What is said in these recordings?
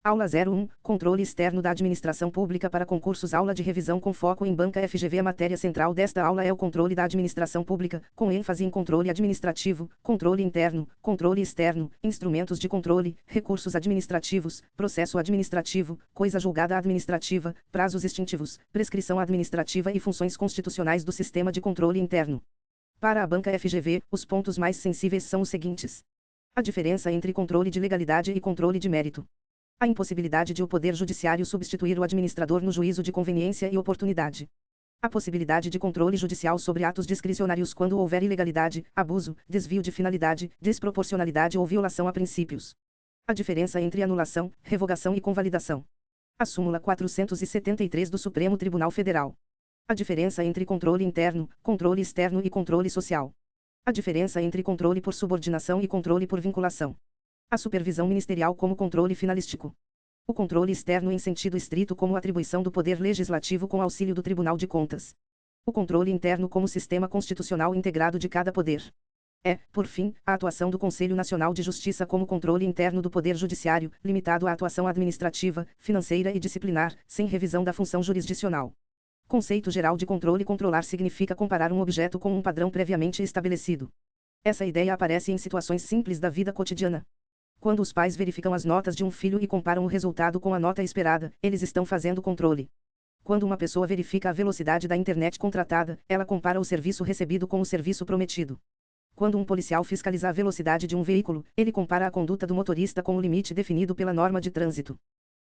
Aula 01, Controle externo da administração pública para concursos. Aula de revisão com foco em banca FGV. A matéria central desta aula é o controle da administração pública, com ênfase em controle administrativo, controle interno, controle externo, instrumentos de controle, recursos administrativos, processo administrativo, coisa julgada administrativa, prazos extintivos, prescrição administrativa e funções constitucionais do sistema de controle interno. Para a banca FGV, os pontos mais sensíveis são os seguintes: a diferença entre controle de legalidade e controle de mérito. A impossibilidade de o Poder Judiciário substituir o administrador no juízo de conveniência e oportunidade. A possibilidade de controle judicial sobre atos discricionários quando houver ilegalidade, abuso, desvio de finalidade, desproporcionalidade ou violação a princípios. A diferença entre anulação, revogação e convalidação. A súmula 473 do Supremo Tribunal Federal. A diferença entre controle interno, controle externo e controle social. A diferença entre controle por subordinação e controle por vinculação. A supervisão ministerial como controle finalístico. O controle externo em sentido estrito como atribuição do Poder Legislativo com auxílio do Tribunal de Contas. O controle interno como sistema constitucional integrado de cada poder. Por fim, a atuação do Conselho Nacional de Justiça como controle interno do Poder Judiciário, limitado à atuação administrativa, financeira e disciplinar, sem revisão da função jurisdicional. Conceito geral de controle. Controlar significa comparar um objeto com um padrão previamente estabelecido. Essa ideia aparece em situações simples da vida cotidiana. Quando os pais verificam as notas de um filho e comparam o resultado com a nota esperada, eles estão fazendo controle. Quando uma pessoa verifica a velocidade da internet contratada, ela compara o serviço recebido com o serviço prometido. Quando um policial fiscaliza a velocidade de um veículo, ele compara a conduta do motorista com o limite definido pela norma de trânsito.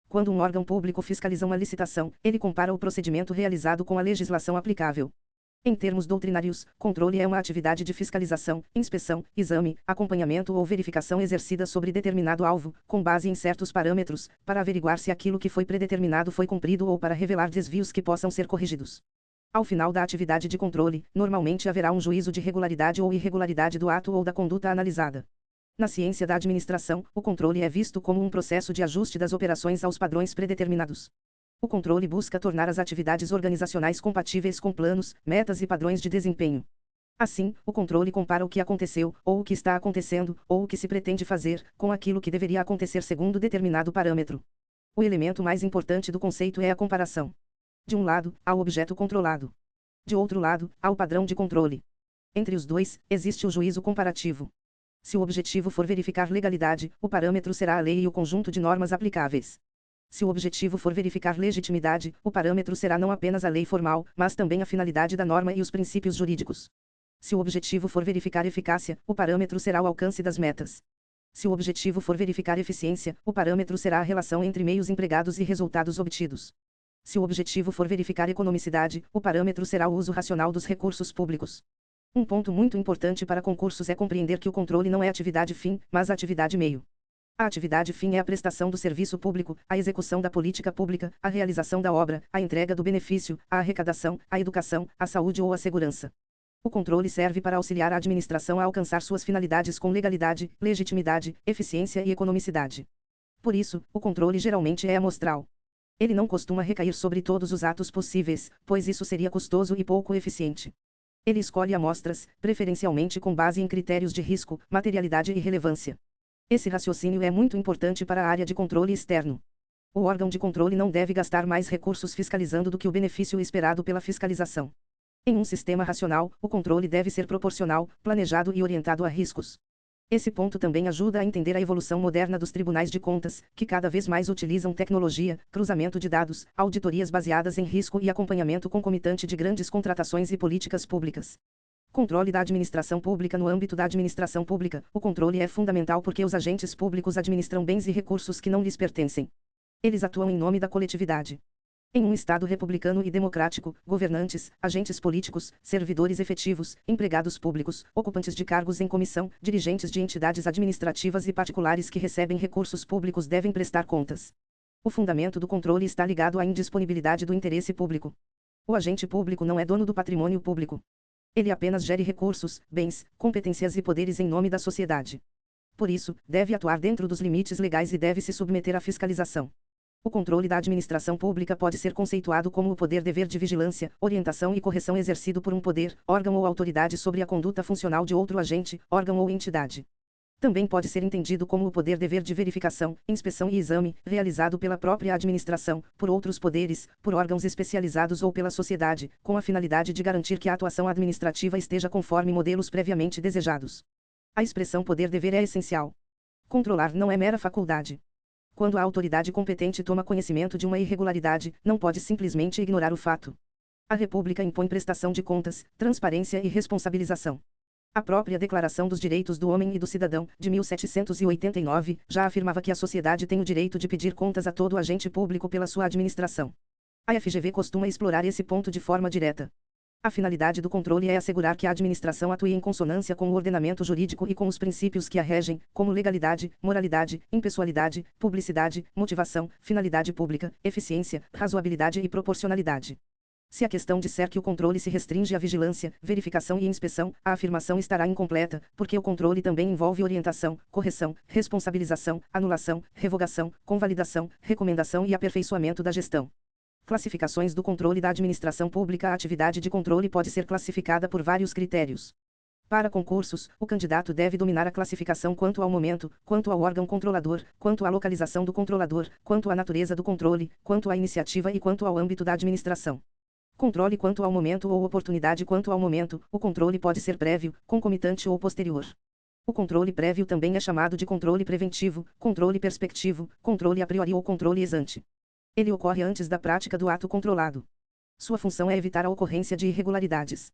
Quando um órgão público fiscaliza uma licitação, ele compara o procedimento realizado com a legislação aplicável. Em termos doutrinários, controle é uma atividade de fiscalização, inspeção, exame, acompanhamento ou verificação exercida sobre determinado alvo, com base em certos parâmetros, para averiguar se aquilo que foi predeterminado foi cumprido ou para revelar desvios que possam ser corrigidos. Ao final da atividade de controle, normalmente haverá um juízo de regularidade ou irregularidade do ato ou da conduta analisada. Na ciência da administração, o controle é visto como um processo de ajuste das operações aos padrões predeterminados. O controle busca tornar as atividades organizacionais compatíveis com planos, metas e padrões de desempenho. Assim, o controle compara o que aconteceu, ou o que está acontecendo, ou o que se pretende fazer, com aquilo que deveria acontecer segundo determinado parâmetro. O elemento mais importante do conceito é a comparação. De um lado, há o objeto controlado. De outro lado, há o padrão de controle. Entre os dois, existe o juízo comparativo. Se o objetivo for verificar legalidade, o parâmetro será a lei e o conjunto de normas aplicáveis. Se o objetivo for verificar legitimidade, o parâmetro será não apenas a lei formal, mas também a finalidade da norma e os princípios jurídicos. Se o objetivo for verificar eficácia, o parâmetro será o alcance das metas. Se o objetivo for verificar eficiência, o parâmetro será a relação entre meios empregados e resultados obtidos. Se o objetivo for verificar economicidade, o parâmetro será o uso racional dos recursos públicos. Um ponto muito importante para concursos é compreender que o controle não é atividade fim, mas atividade meio. A atividade fim é a prestação do serviço público, a execução da política pública, a realização da obra, a entrega do benefício, a arrecadação, a educação, a saúde ou a segurança. O controle serve para auxiliar a administração a alcançar suas finalidades com legalidade, legitimidade, eficiência e economicidade. Por isso, o controle geralmente é amostral. Ele não costuma recair sobre todos os atos possíveis, pois isso seria custoso e pouco eficiente. Ele escolhe amostras, preferencialmente com base em critérios de risco, materialidade e relevância. Esse raciocínio é muito importante para a área de controle externo. O órgão de controle não deve gastar mais recursos fiscalizando do que o benefício esperado pela fiscalização. Em um sistema racional, o controle deve ser proporcional, planejado e orientado a riscos. Esse ponto também ajuda a entender a evolução moderna dos tribunais de contas, que cada vez mais utilizam tecnologia, cruzamento de dados, auditorias baseadas em risco e acompanhamento concomitante de grandes contratações e políticas públicas. Controle da administração pública. No âmbito da administração pública, o controle é fundamental porque os agentes públicos administram bens e recursos que não lhes pertencem. Eles atuam em nome da coletividade. Em um Estado republicano e democrático, governantes, agentes políticos, servidores efetivos, empregados públicos, ocupantes de cargos em comissão, dirigentes de entidades administrativas e particulares que recebem recursos públicos devem prestar contas. O fundamento do controle está ligado à indisponibilidade do interesse público. O agente público não é dono do patrimônio público. Ele apenas gere recursos, bens, competências e poderes em nome da sociedade. Por isso, deve atuar dentro dos limites legais e deve se submeter à fiscalização. O controle da administração pública pode ser conceituado como o poder-dever de vigilância, orientação e correção exercido por um poder, órgão ou autoridade sobre a conduta funcional de outro agente, órgão ou entidade. Também pode ser entendido como o poder-dever de verificação, inspeção e exame, realizado pela própria administração, por outros poderes, por órgãos especializados ou pela sociedade, com a finalidade de garantir que a atuação administrativa esteja conforme modelos previamente desejados. A expressão poder-dever é essencial. Controlar não é mera faculdade. Quando a autoridade competente toma conhecimento de uma irregularidade, não pode simplesmente ignorar o fato. A República impõe prestação de contas, transparência e responsabilização. A própria Declaração dos Direitos do Homem e do Cidadão, de 1789, já afirmava que a sociedade tem o direito de pedir contas a todo agente público pela sua administração. A FGV costuma explorar esse ponto de forma direta. A finalidade do controle é assegurar que a administração atue em consonância com o ordenamento jurídico e com os princípios que a regem, como legalidade, moralidade, impessoalidade, publicidade, motivação, finalidade pública, eficiência, razoabilidade e proporcionalidade. Se a questão disser que o controle se restringe à vigilância, verificação e inspeção, a afirmação estará incompleta, porque o controle também envolve orientação, correção, responsabilização, anulação, revogação, convalidação, recomendação e aperfeiçoamento da gestão. Classificações do controle da administração pública. A atividade de controle pode ser classificada por vários critérios. Para concursos, o candidato deve dominar a classificação quanto ao momento, quanto ao órgão controlador, quanto à localização do controlador, quanto à natureza do controle, quanto à iniciativa e quanto ao âmbito da administração. Controle quanto ao momento ou oportunidade quanto ao momento. O controle pode ser prévio, concomitante ou posterior. O controle prévio também é chamado de controle preventivo, controle perspectivo, controle a priori ou controle ex ante. Ele ocorre antes da prática do ato controlado. Sua função é evitar a ocorrência de irregularidades.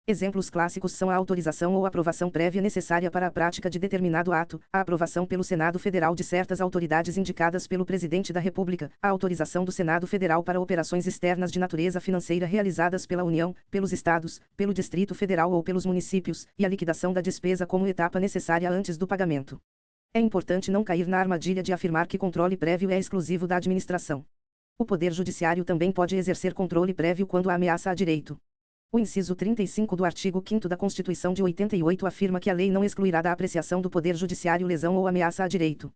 Exemplos clássicos são a autorização ou aprovação prévia necessária para a prática de determinado ato, a aprovação pelo Senado Federal de certas autoridades indicadas pelo Presidente da República, a autorização do Senado Federal para operações externas de natureza financeira realizadas pela União, pelos Estados, pelo Distrito Federal ou pelos municípios, e a liquidação da despesa como etapa necessária antes do pagamento. É importante não cair na armadilha de afirmar que controle prévio é exclusivo da administração. O Poder Judiciário também pode exercer controle prévio quando a ameaça a direito. O inciso 35 do artigo 5º da Constituição de 88 afirma que a lei não excluirá da apreciação do Poder Judiciário lesão ou ameaça a direito.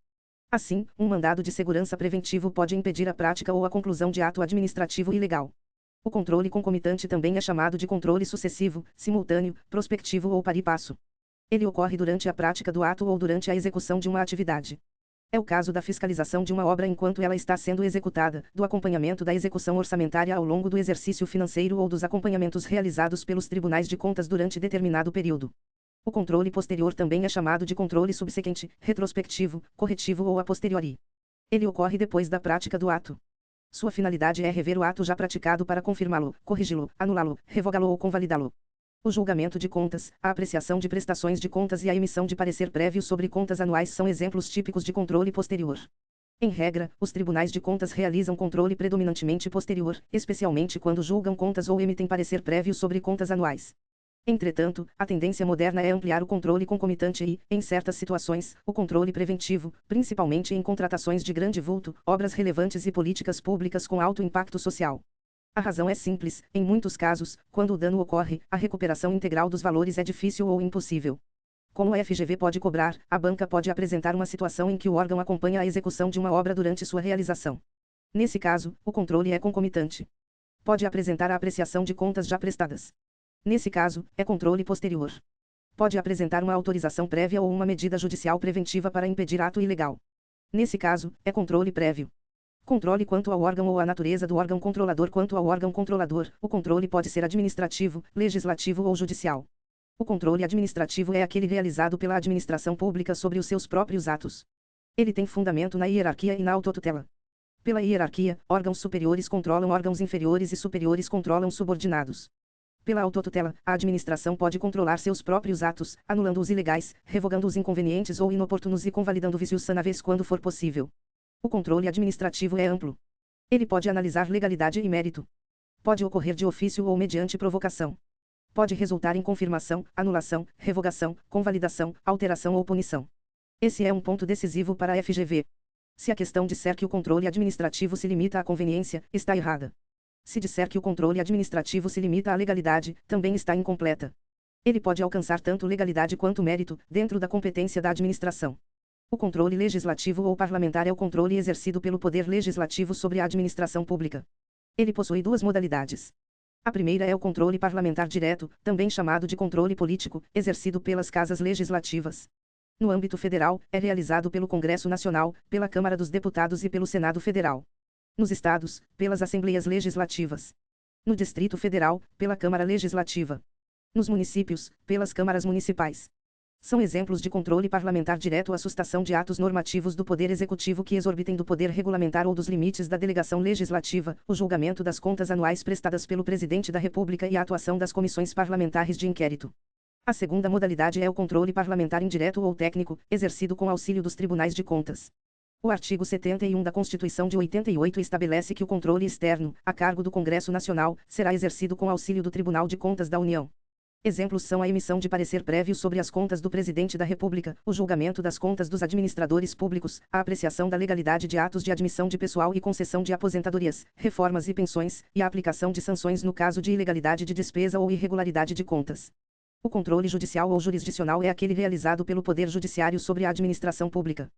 Assim, um mandado de segurança preventivo pode impedir a prática ou a conclusão de ato administrativo ilegal. O controle concomitante também é chamado de controle sucessivo, simultâneo, prospectivo ou pari passo. Ele ocorre durante a prática do ato ou durante a execução de uma atividade. É o caso da fiscalização de uma obra enquanto ela está sendo executada, do acompanhamento da execução orçamentária ao longo do exercício financeiro ou dos acompanhamentos realizados pelos tribunais de contas durante determinado período. O controle posterior também é chamado de controle subsequente, retrospectivo, corretivo ou a posteriori. Ele ocorre depois da prática do ato. Sua finalidade é rever o ato já praticado para confirmá-lo, corrigi-lo, anulá-lo, revogá-lo ou convalidá-lo. O julgamento de contas, a apreciação de prestações de contas e a emissão de parecer prévio sobre contas anuais são exemplos típicos de controle posterior. Em regra, os tribunais de contas realizam controle predominantemente posterior, especialmente quando julgam contas ou emitem parecer prévio sobre contas anuais. Entretanto, a tendência moderna é ampliar o controle concomitante e, em certas situações, o controle preventivo, principalmente em contratações de grande vulto, obras relevantes e políticas públicas com alto impacto social. A razão é simples: em muitos casos, quando o dano ocorre, a recuperação integral dos valores é difícil ou impossível. Como a FGV pode cobrar, a banca pode apresentar uma situação em que o órgão acompanha a execução de uma obra durante sua realização. Nesse caso, o controle é concomitante. Pode apresentar a apreciação de contas já prestadas. Nesse caso, é controle posterior. Pode apresentar uma autorização prévia ou uma medida judicial preventiva para impedir ato ilegal. Nesse caso, é controle prévio. Controle quanto ao órgão ou à natureza do órgão controlador. Quanto ao órgão controlador, o controle pode ser administrativo, legislativo ou judicial. O controle administrativo é aquele realizado pela administração pública sobre os seus próprios atos. Ele tem fundamento na hierarquia e na autotutela. Pela hierarquia, órgãos superiores controlam órgãos inferiores e superiores controlam subordinados. Pela autotutela, a administração pode controlar seus próprios atos, anulando os ilegais, revogando os inconvenientes ou inoportunos e convalidando vícios sanáveis quando for possível. O controle administrativo é amplo. Ele pode analisar legalidade e mérito. Pode ocorrer de ofício ou mediante provocação. Pode resultar em confirmação, anulação, revogação, convalidação, alteração ou punição. Esse é um ponto decisivo para a FGV. Se a questão disser que o controle administrativo se limita à conveniência, está errada. Se disser que o controle administrativo se limita à legalidade, também está incompleta. Ele pode alcançar tanto legalidade quanto mérito, dentro da competência da administração. O controle legislativo ou parlamentar é o controle exercido pelo Poder Legislativo sobre a administração pública. Ele possui duas modalidades. A primeira é o controle parlamentar direto, também chamado de controle político, exercido pelas casas legislativas. No âmbito federal, é realizado pelo Congresso Nacional, pela Câmara dos Deputados e pelo Senado Federal. Nos estados, pelas Assembleias Legislativas. No Distrito Federal, pela Câmara Legislativa. Nos municípios, pelas câmaras municipais. São exemplos de controle parlamentar direto a sustação de atos normativos do Poder Executivo que exorbitem do poder regulamentar ou dos limites da delegação legislativa, o julgamento das contas anuais prestadas pelo Presidente da República e a atuação das comissões parlamentares de inquérito. A segunda modalidade é o controle parlamentar indireto ou técnico, exercido com auxílio dos tribunais de contas. O artigo 71 da Constituição de 88 estabelece que o controle externo, a cargo do Congresso Nacional, será exercido com auxílio do Tribunal de Contas da União. Exemplos são a emissão de parecer prévio sobre as contas do Presidente da República, o julgamento das contas dos administradores públicos, a apreciação da legalidade de atos de admissão de pessoal e concessão de aposentadorias, reformas e pensões, e a aplicação de sanções no caso de ilegalidade de despesa ou irregularidade de contas. O controle judicial ou jurisdicional é aquele realizado pelo Poder Judiciário sobre a administração pública.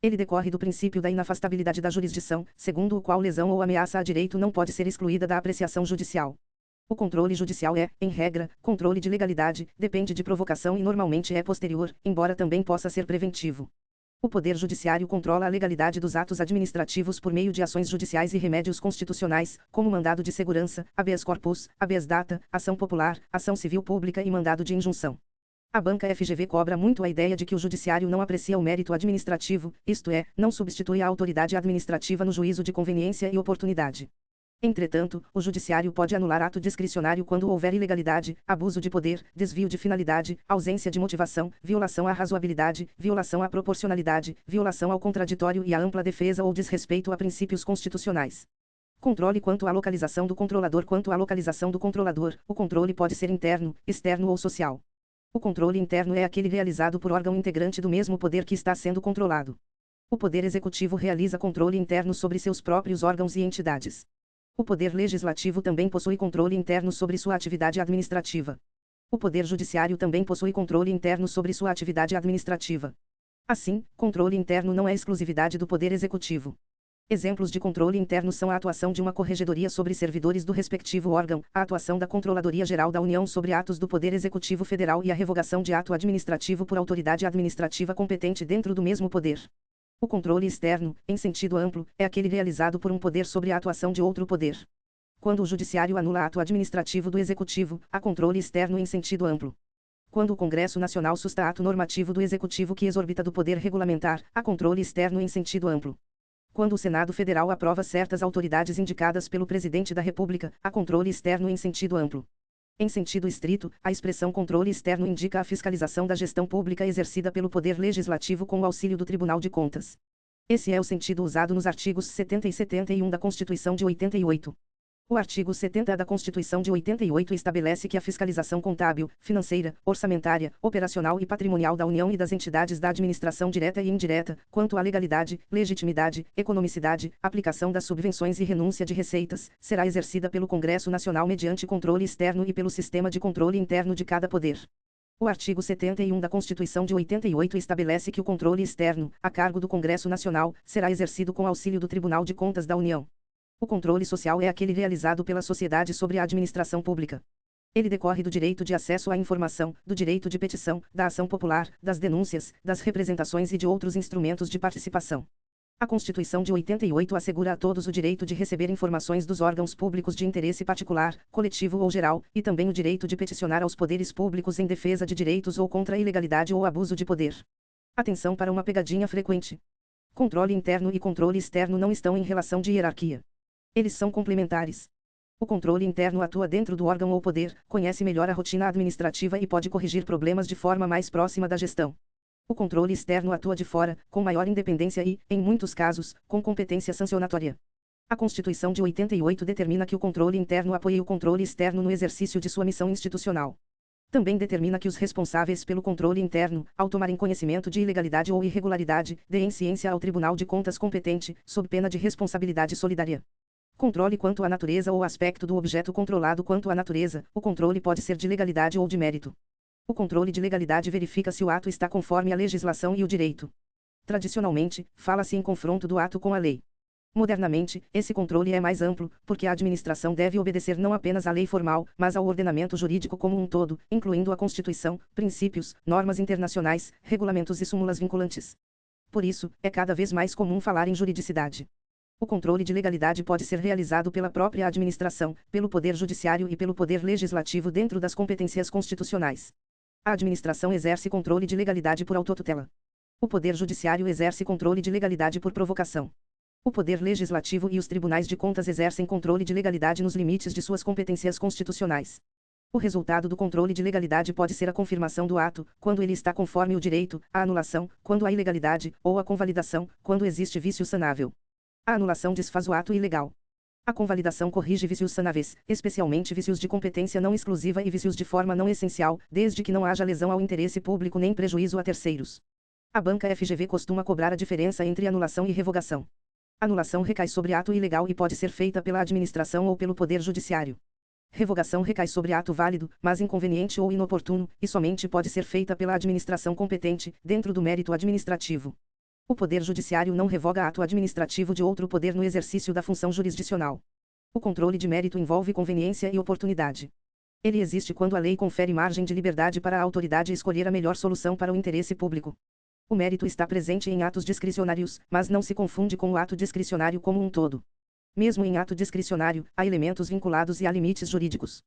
Ele decorre do princípio da inafastabilidade da jurisdição, segundo o qual lesão ou ameaça a direito não pode ser excluída da apreciação judicial. O controle judicial é, em regra, controle de legalidade, depende de provocação e normalmente é posterior, embora também possa ser preventivo. O Poder Judiciário controla a legalidade dos atos administrativos por meio de ações judiciais e remédios constitucionais, como mandado de segurança, habeas corpus, habeas data, ação popular, ação civil pública e mandado de injunção. A banca FGV cobra muito a ideia de que o judiciário não aprecia o mérito administrativo, isto é, não substitui a autoridade administrativa no juízo de conveniência e oportunidade. Entretanto, o judiciário pode anular ato discricionário quando houver ilegalidade, abuso de poder, desvio de finalidade, ausência de motivação, violação à razoabilidade, violação à proporcionalidade, violação ao contraditório e à ampla defesa ou desrespeito a princípios constitucionais. Controle quanto à localização do controlador. Quanto à localização do controlador, o controle pode ser interno, externo ou social. O controle interno é aquele realizado por órgão integrante do mesmo poder que está sendo controlado. O Poder Executivo realiza controle interno sobre seus próprios órgãos e entidades. O Poder Legislativo também possui controle interno sobre sua atividade administrativa. O Poder Judiciário também possui controle interno sobre sua atividade administrativa. Assim, controle interno não é exclusividade do Poder Executivo. Exemplos de controle interno são a atuação de uma corregedoria sobre servidores do respectivo órgão, a atuação da Controladoria Geral da União sobre atos do Poder Executivo Federal e a revogação de ato administrativo por autoridade administrativa competente dentro do mesmo poder. O controle externo, em sentido amplo, é aquele realizado por um poder sobre a atuação de outro poder. Quando o judiciário anula ato administrativo do executivo, há controle externo em sentido amplo. Quando o Congresso Nacional susta ato normativo do executivo que exorbita do poder regulamentar, há controle externo em sentido amplo. Quando o Senado Federal aprova certas autoridades indicadas pelo Presidente da República, há controle externo em sentido amplo. Em sentido estrito, a expressão controle externo indica a fiscalização da gestão pública exercida pelo Poder Legislativo com o auxílio do Tribunal de Contas. Esse é o sentido usado nos artigos 70 e 71 da Constituição de 88. O artigo 70 da Constituição de 88 estabelece que a fiscalização contábil, financeira, orçamentária, operacional e patrimonial da União e das entidades da administração direta e indireta, quanto à legalidade, legitimidade, economicidade, aplicação das subvenções e renúncia de receitas, será exercida pelo Congresso Nacional mediante controle externo e pelo sistema de controle interno de cada poder. O artigo 71 da Constituição de 88 estabelece que o controle externo, a cargo do Congresso Nacional, será exercido com auxílio do Tribunal de Contas da União. O controle social é aquele realizado pela sociedade sobre a administração pública. Ele decorre do direito de acesso à informação, do direito de petição, da ação popular, das denúncias, das representações e de outros instrumentos de participação. A Constituição de 88 assegura a todos o direito de receber informações dos órgãos públicos de interesse particular, coletivo ou geral, e também o direito de peticionar aos poderes públicos em defesa de direitos ou contra a ilegalidade ou abuso de poder. Atenção para uma pegadinha frequente. Controle interno e controle externo não estão em relação de hierarquia. Eles são complementares. O controle interno atua dentro do órgão ou poder, conhece melhor a rotina administrativa e pode corrigir problemas de forma mais próxima da gestão. O controle externo atua de fora, com maior independência e, em muitos casos, com competência sancionatória. A Constituição de 88 determina que o controle interno apoie o controle externo no exercício de sua missão institucional. Também determina que os responsáveis pelo controle interno, ao tomarem conhecimento de ilegalidade ou irregularidade, deem ciência ao Tribunal de Contas competente, sob pena de responsabilidade solidária. Controle quanto à natureza ou aspecto do objeto controlado. Quanto à natureza, o controle pode ser de legalidade ou de mérito. O controle de legalidade verifica se o ato está conforme a legislação e o direito. Tradicionalmente, fala-se em confronto do ato com a lei. Modernamente, esse controle é mais amplo, porque a administração deve obedecer não apenas à lei formal, mas ao ordenamento jurídico como um todo, incluindo a Constituição, princípios, normas internacionais, regulamentos e súmulas vinculantes. Por isso, é cada vez mais comum falar em juridicidade. O controle de legalidade pode ser realizado pela própria administração, pelo Poder Judiciário e pelo Poder Legislativo dentro das competências constitucionais. A administração exerce controle de legalidade por autotutela. O Poder Judiciário exerce controle de legalidade por provocação. O Poder Legislativo e os tribunais de contas exercem controle de legalidade nos limites de suas competências constitucionais. O resultado do controle de legalidade pode ser a confirmação do ato, quando ele está conforme o direito, a anulação, quando há ilegalidade, ou a convalidação, quando existe vício sanável. A anulação desfaz o ato ilegal. A convalidação corrige vícios sanáveis, especialmente vícios de competência não exclusiva e vícios de forma não essencial, desde que não haja lesão ao interesse público nem prejuízo a terceiros. A banca FGV costuma cobrar a diferença entre anulação e revogação. Anulação recai sobre ato ilegal e pode ser feita pela administração ou pelo Poder Judiciário. Revogação recai sobre ato válido, mas inconveniente ou inoportuno, e somente pode ser feita pela administração competente, dentro do mérito administrativo. O Poder Judiciário não revoga ato administrativo de outro poder no exercício da função jurisdicional. O controle de mérito envolve conveniência e oportunidade. Ele existe quando a lei confere margem de liberdade para a autoridade escolher a melhor solução para o interesse público. O mérito está presente em atos discricionários, mas não se confunde com o ato discricionário como um todo. Mesmo em ato discricionário, há elementos vinculados e há limites jurídicos.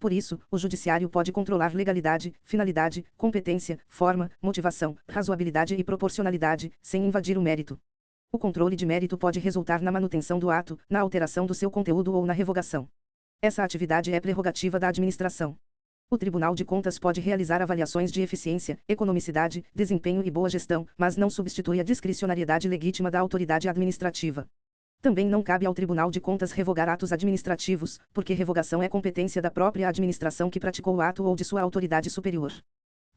Por isso, o judiciário pode controlar legalidade, finalidade, competência, forma, motivação, razoabilidade e proporcionalidade, sem invadir o mérito. O controle de mérito pode resultar na manutenção do ato, na alteração do seu conteúdo ou na revogação. Essa atividade é prerrogativa da administração. O Tribunal de Contas pode realizar avaliações de eficiência, economicidade, desempenho e boa gestão, mas não substitui a discricionariedade legítima da autoridade administrativa. Também não cabe ao Tribunal de Contas revogar atos administrativos, porque revogação é competência da própria administração que praticou o ato ou de sua autoridade superior.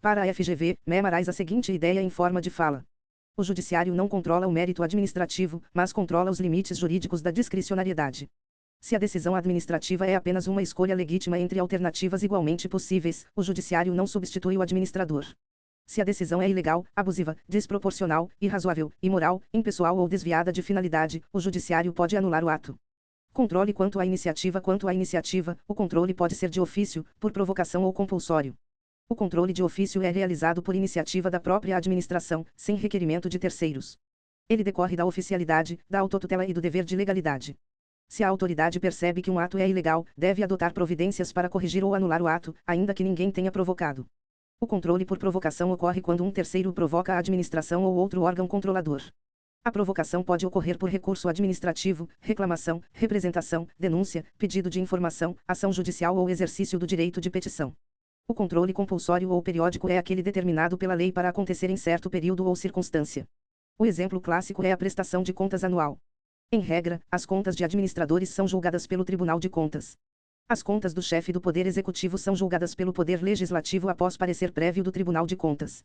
Para a FGV, Marais a seguinte ideia em forma de fala. O Judiciário não controla o mérito administrativo, mas controla os limites jurídicos da discricionariedade. Se a decisão administrativa é apenas uma escolha legítima entre alternativas igualmente possíveis, o Judiciário não substitui o administrador. Se a decisão é ilegal, abusiva, desproporcional, irrazoável, imoral, impessoal ou desviada de finalidade, o Judiciário pode anular o ato. Controle quanto à iniciativa. Quanto à iniciativa, o controle pode ser de ofício, por provocação ou compulsório. O controle de ofício é realizado por iniciativa da própria administração, sem requerimento de terceiros. Ele decorre da oficialidade, da autotutela e do dever de legalidade. Se a autoridade percebe que um ato é ilegal, deve adotar providências para corrigir ou anular o ato, ainda que ninguém tenha provocado. O controle por provocação ocorre quando um terceiro provoca a administração ou outro órgão controlador. A provocação pode ocorrer por recurso administrativo, reclamação, representação, denúncia, pedido de informação, ação judicial ou exercício do direito de petição. O controle compulsório ou periódico é aquele determinado pela lei para acontecer em certo período ou circunstância. O exemplo clássico é a prestação de contas anual. Em regra, as contas de administradores são julgadas pelo Tribunal de Contas. As contas do chefe do Poder Executivo são julgadas pelo Poder Legislativo após parecer prévio do Tribunal de Contas.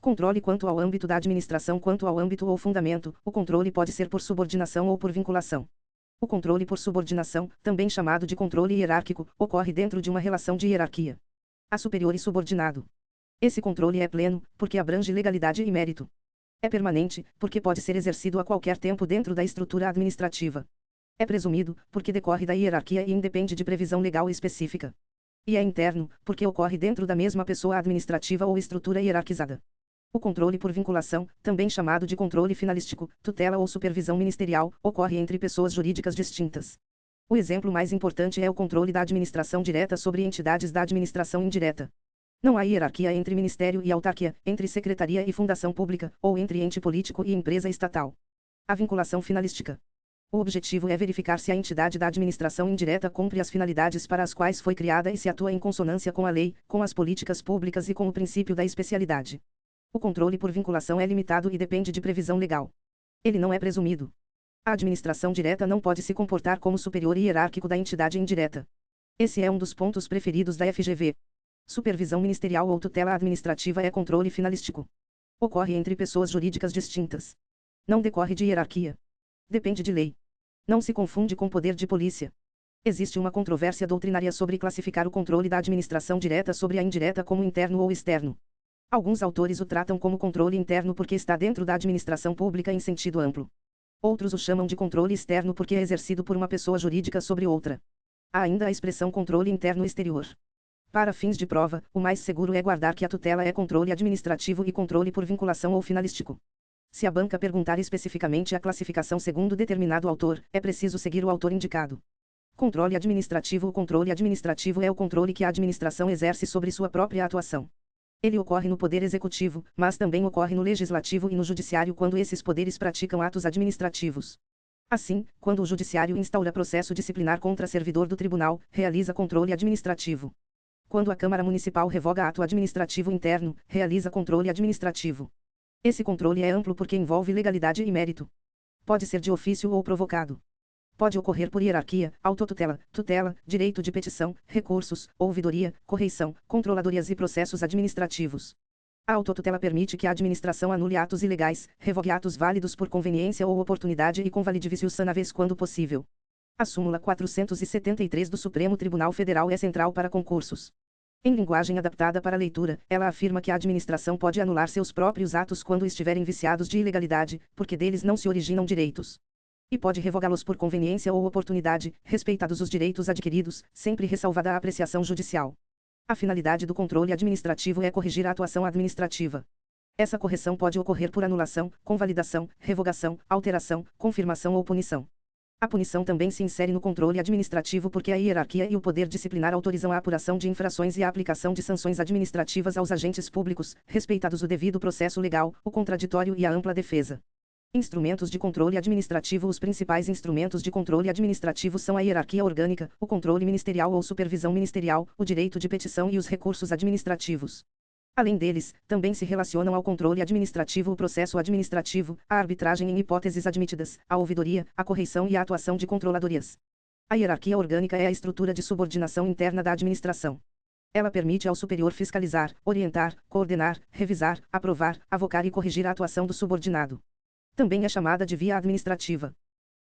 Controle quanto ao âmbito da administração. Quanto ao âmbito ou fundamento, o controle pode ser por subordinação ou por vinculação. O controle por subordinação, também chamado de controle hierárquico, ocorre dentro de uma relação de hierarquia. Há superior e subordinado. Esse controle é pleno, porque abrange legalidade e mérito. É permanente, porque pode ser exercido a qualquer tempo dentro da estrutura administrativa. É presumido, porque decorre da hierarquia e independe de previsão legal específica. E é interno, porque ocorre dentro da mesma pessoa administrativa ou estrutura hierarquizada. O controle por vinculação, também chamado de controle finalístico, tutela ou supervisão ministerial, ocorre entre pessoas jurídicas distintas. O exemplo mais importante é o controle da administração direta sobre entidades da administração indireta. Não há hierarquia entre ministério e autarquia, entre secretaria e fundação pública, ou entre ente político e empresa estatal. A vinculação finalística. O objetivo é verificar se a entidade da administração indireta cumpre as finalidades para as quais foi criada e se atua em consonância com a lei, com as políticas públicas e com o princípio da especialidade. O controle por vinculação é limitado e depende de previsão legal. Ele não é presumido. A administração direta não pode se comportar como superior hierárquico da entidade indireta. Esse é um dos pontos preferidos da FGV. Supervisão ministerial ou tutela administrativa é controle finalístico. Ocorre entre pessoas jurídicas distintas. Não decorre de hierarquia. Depende de lei. Não se confunde com poder de polícia. Existe uma controvérsia doutrinária sobre classificar o controle da administração direta sobre a indireta como interno ou externo. Alguns autores o tratam como controle interno porque está dentro da administração pública em sentido amplo. Outros o chamam de controle externo porque é exercido por uma pessoa jurídica sobre outra. Há ainda a expressão controle interno exterior. Para fins de prova, o mais seguro é guardar que a tutela é controle administrativo e controle por vinculação ou finalístico. Se a banca perguntar especificamente a classificação segundo determinado autor, é preciso seguir o autor indicado. Controle administrativo. O controle administrativo é o controle que a administração exerce sobre sua própria atuação. Ele ocorre no Poder Executivo, mas também ocorre no Legislativo e no Judiciário quando esses poderes praticam atos administrativos. Assim, quando o Judiciário instaura processo disciplinar contra servidor do Tribunal, realiza controle administrativo. Quando a Câmara Municipal revoga ato administrativo interno, realiza controle administrativo. Esse controle é amplo porque envolve legalidade e mérito. Pode ser de ofício ou provocado. Pode ocorrer por hierarquia, autotutela, tutela, direito de petição, recursos, ouvidoria, correição, controladorias e processos administrativos. A autotutela permite que a administração anule atos ilegais, revogue atos válidos por conveniência ou oportunidade e convalide vícios sanáveis quando possível. A súmula 473 do Supremo Tribunal Federal é central para concursos. Em linguagem adaptada para leitura, ela afirma que a administração pode anular seus próprios atos quando estiverem viciados de ilegalidade, porque deles não se originam direitos. E pode revogá-los por conveniência ou oportunidade, respeitados os direitos adquiridos, sempre ressalvada a apreciação judicial. A finalidade do controle administrativo é corrigir a atuação administrativa. Essa correção pode ocorrer por anulação, convalidação, revogação, alteração, confirmação ou punição. A punição também se insere no controle administrativo porque a hierarquia e o poder disciplinar autorizam a apuração de infrações e a aplicação de sanções administrativas aos agentes públicos, respeitados o devido processo legal, o contraditório e a ampla defesa. Instrumentos de controle administrativo. Os principais instrumentos de controle administrativo são a hierarquia orgânica, o controle ministerial ou supervisão ministerial, o direito de petição e os recursos administrativos. Além deles, também se relacionam ao controle administrativo o processo administrativo, a arbitragem em hipóteses admitidas, a ouvidoria, a correição e a atuação de controladorias. A hierarquia orgânica é a estrutura de subordinação interna da administração. Ela permite ao superior fiscalizar, orientar, coordenar, revisar, aprovar, avocar e corrigir a atuação do subordinado. Também é chamada de via administrativa.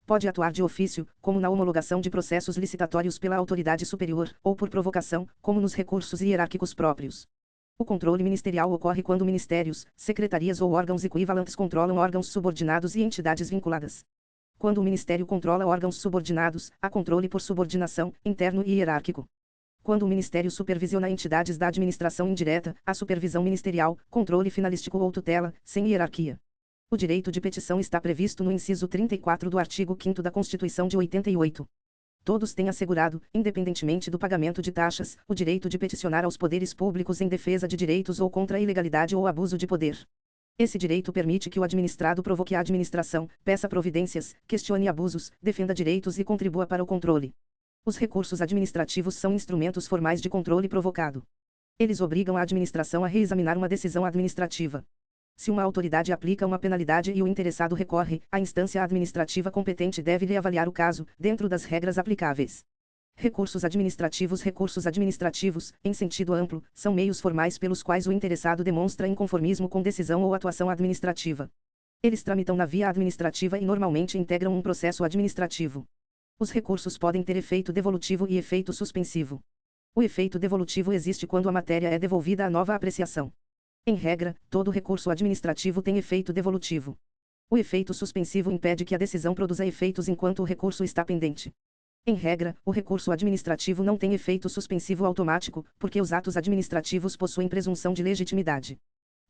Pode atuar de ofício, como na homologação de processos licitatórios pela autoridade superior, ou por provocação, como nos recursos hierárquicos próprios. O controle ministerial ocorre quando ministérios, secretarias ou órgãos equivalentes controlam órgãos subordinados e entidades vinculadas. Quando o ministério controla órgãos subordinados, há controle por subordinação, interno e hierárquico. Quando o ministério supervisiona entidades da administração indireta, há supervisão ministerial, controle finalístico ou tutela, sem hierarquia. O direito de petição está previsto no inciso 34 do artigo 5º da Constituição de 88. Todos têm assegurado, independentemente do pagamento de taxas, o direito de peticionar aos poderes públicos em defesa de direitos ou contra a ilegalidade ou abuso de poder. Esse direito permite que o administrado provoque a administração, peça providências, questione abusos, defenda direitos e contribua para o controle. Os recursos administrativos são instrumentos formais de controle provocado. Eles obrigam a administração a reexaminar uma decisão administrativa. Se uma autoridade aplica uma penalidade e o interessado recorre, a instância administrativa competente deve reavaliar o caso, dentro das regras aplicáveis. Recursos administrativos. Recursos administrativos, em sentido amplo, são meios formais pelos quais o interessado demonstra inconformismo com decisão ou atuação administrativa. Eles tramitam na via administrativa e normalmente integram um processo administrativo. Os recursos podem ter efeito devolutivo e efeito suspensivo. O efeito devolutivo existe quando a matéria é devolvida à nova apreciação. Em regra, todo recurso administrativo tem efeito devolutivo. O efeito suspensivo impede que a decisão produza efeitos enquanto o recurso está pendente. Em regra, o recurso administrativo não tem efeito suspensivo automático, porque os atos administrativos possuem presunção de legitimidade.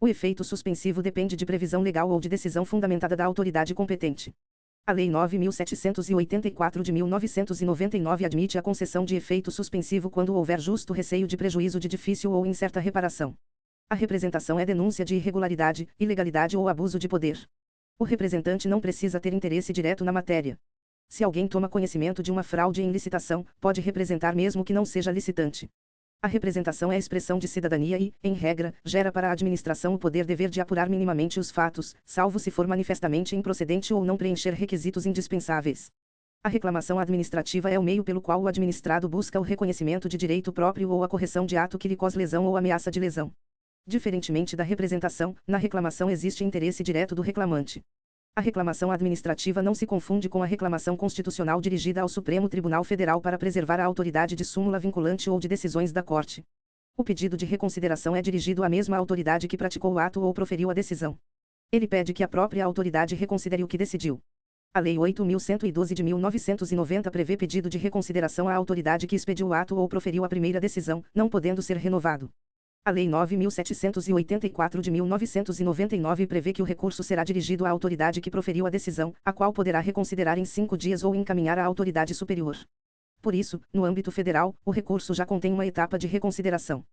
O efeito suspensivo depende de previsão legal ou de decisão fundamentada da autoridade competente. A Lei 9.784 de 1999 admite a concessão de efeito suspensivo quando houver justo receio de prejuízo de difícil ou incerta reparação. A representação é denúncia de irregularidade, ilegalidade ou abuso de poder. O representante não precisa ter interesse direto na matéria. Se alguém toma conhecimento de uma fraude em licitação, pode representar mesmo que não seja licitante. A representação é expressão de cidadania e, em regra, gera para a administração o poder-dever de apurar minimamente os fatos, salvo se for manifestamente improcedente ou não preencher requisitos indispensáveis. A reclamação administrativa é o meio pelo qual o administrado busca o reconhecimento de direito próprio ou a correção de ato que lhe cause lesão ou ameaça de lesão. Diferentemente da representação, na reclamação existe interesse direto do reclamante. A reclamação administrativa não se confunde com a reclamação constitucional dirigida ao Supremo Tribunal Federal para preservar a autoridade de súmula vinculante ou de decisões da Corte. O pedido de reconsideração é dirigido à mesma autoridade que praticou o ato ou proferiu a decisão. Ele pede que a própria autoridade reconsidere o que decidiu. A Lei 8.112 de 1990 prevê pedido de reconsideração à autoridade que expediu o ato ou proferiu a primeira decisão, não podendo ser renovado. A Lei 9.784 de 1999 prevê que o recurso será dirigido à autoridade que proferiu a decisão, a qual poderá reconsiderar em 5 dias ou encaminhar à autoridade superior. Por isso, no âmbito federal, o recurso já contém uma etapa de reconsideração.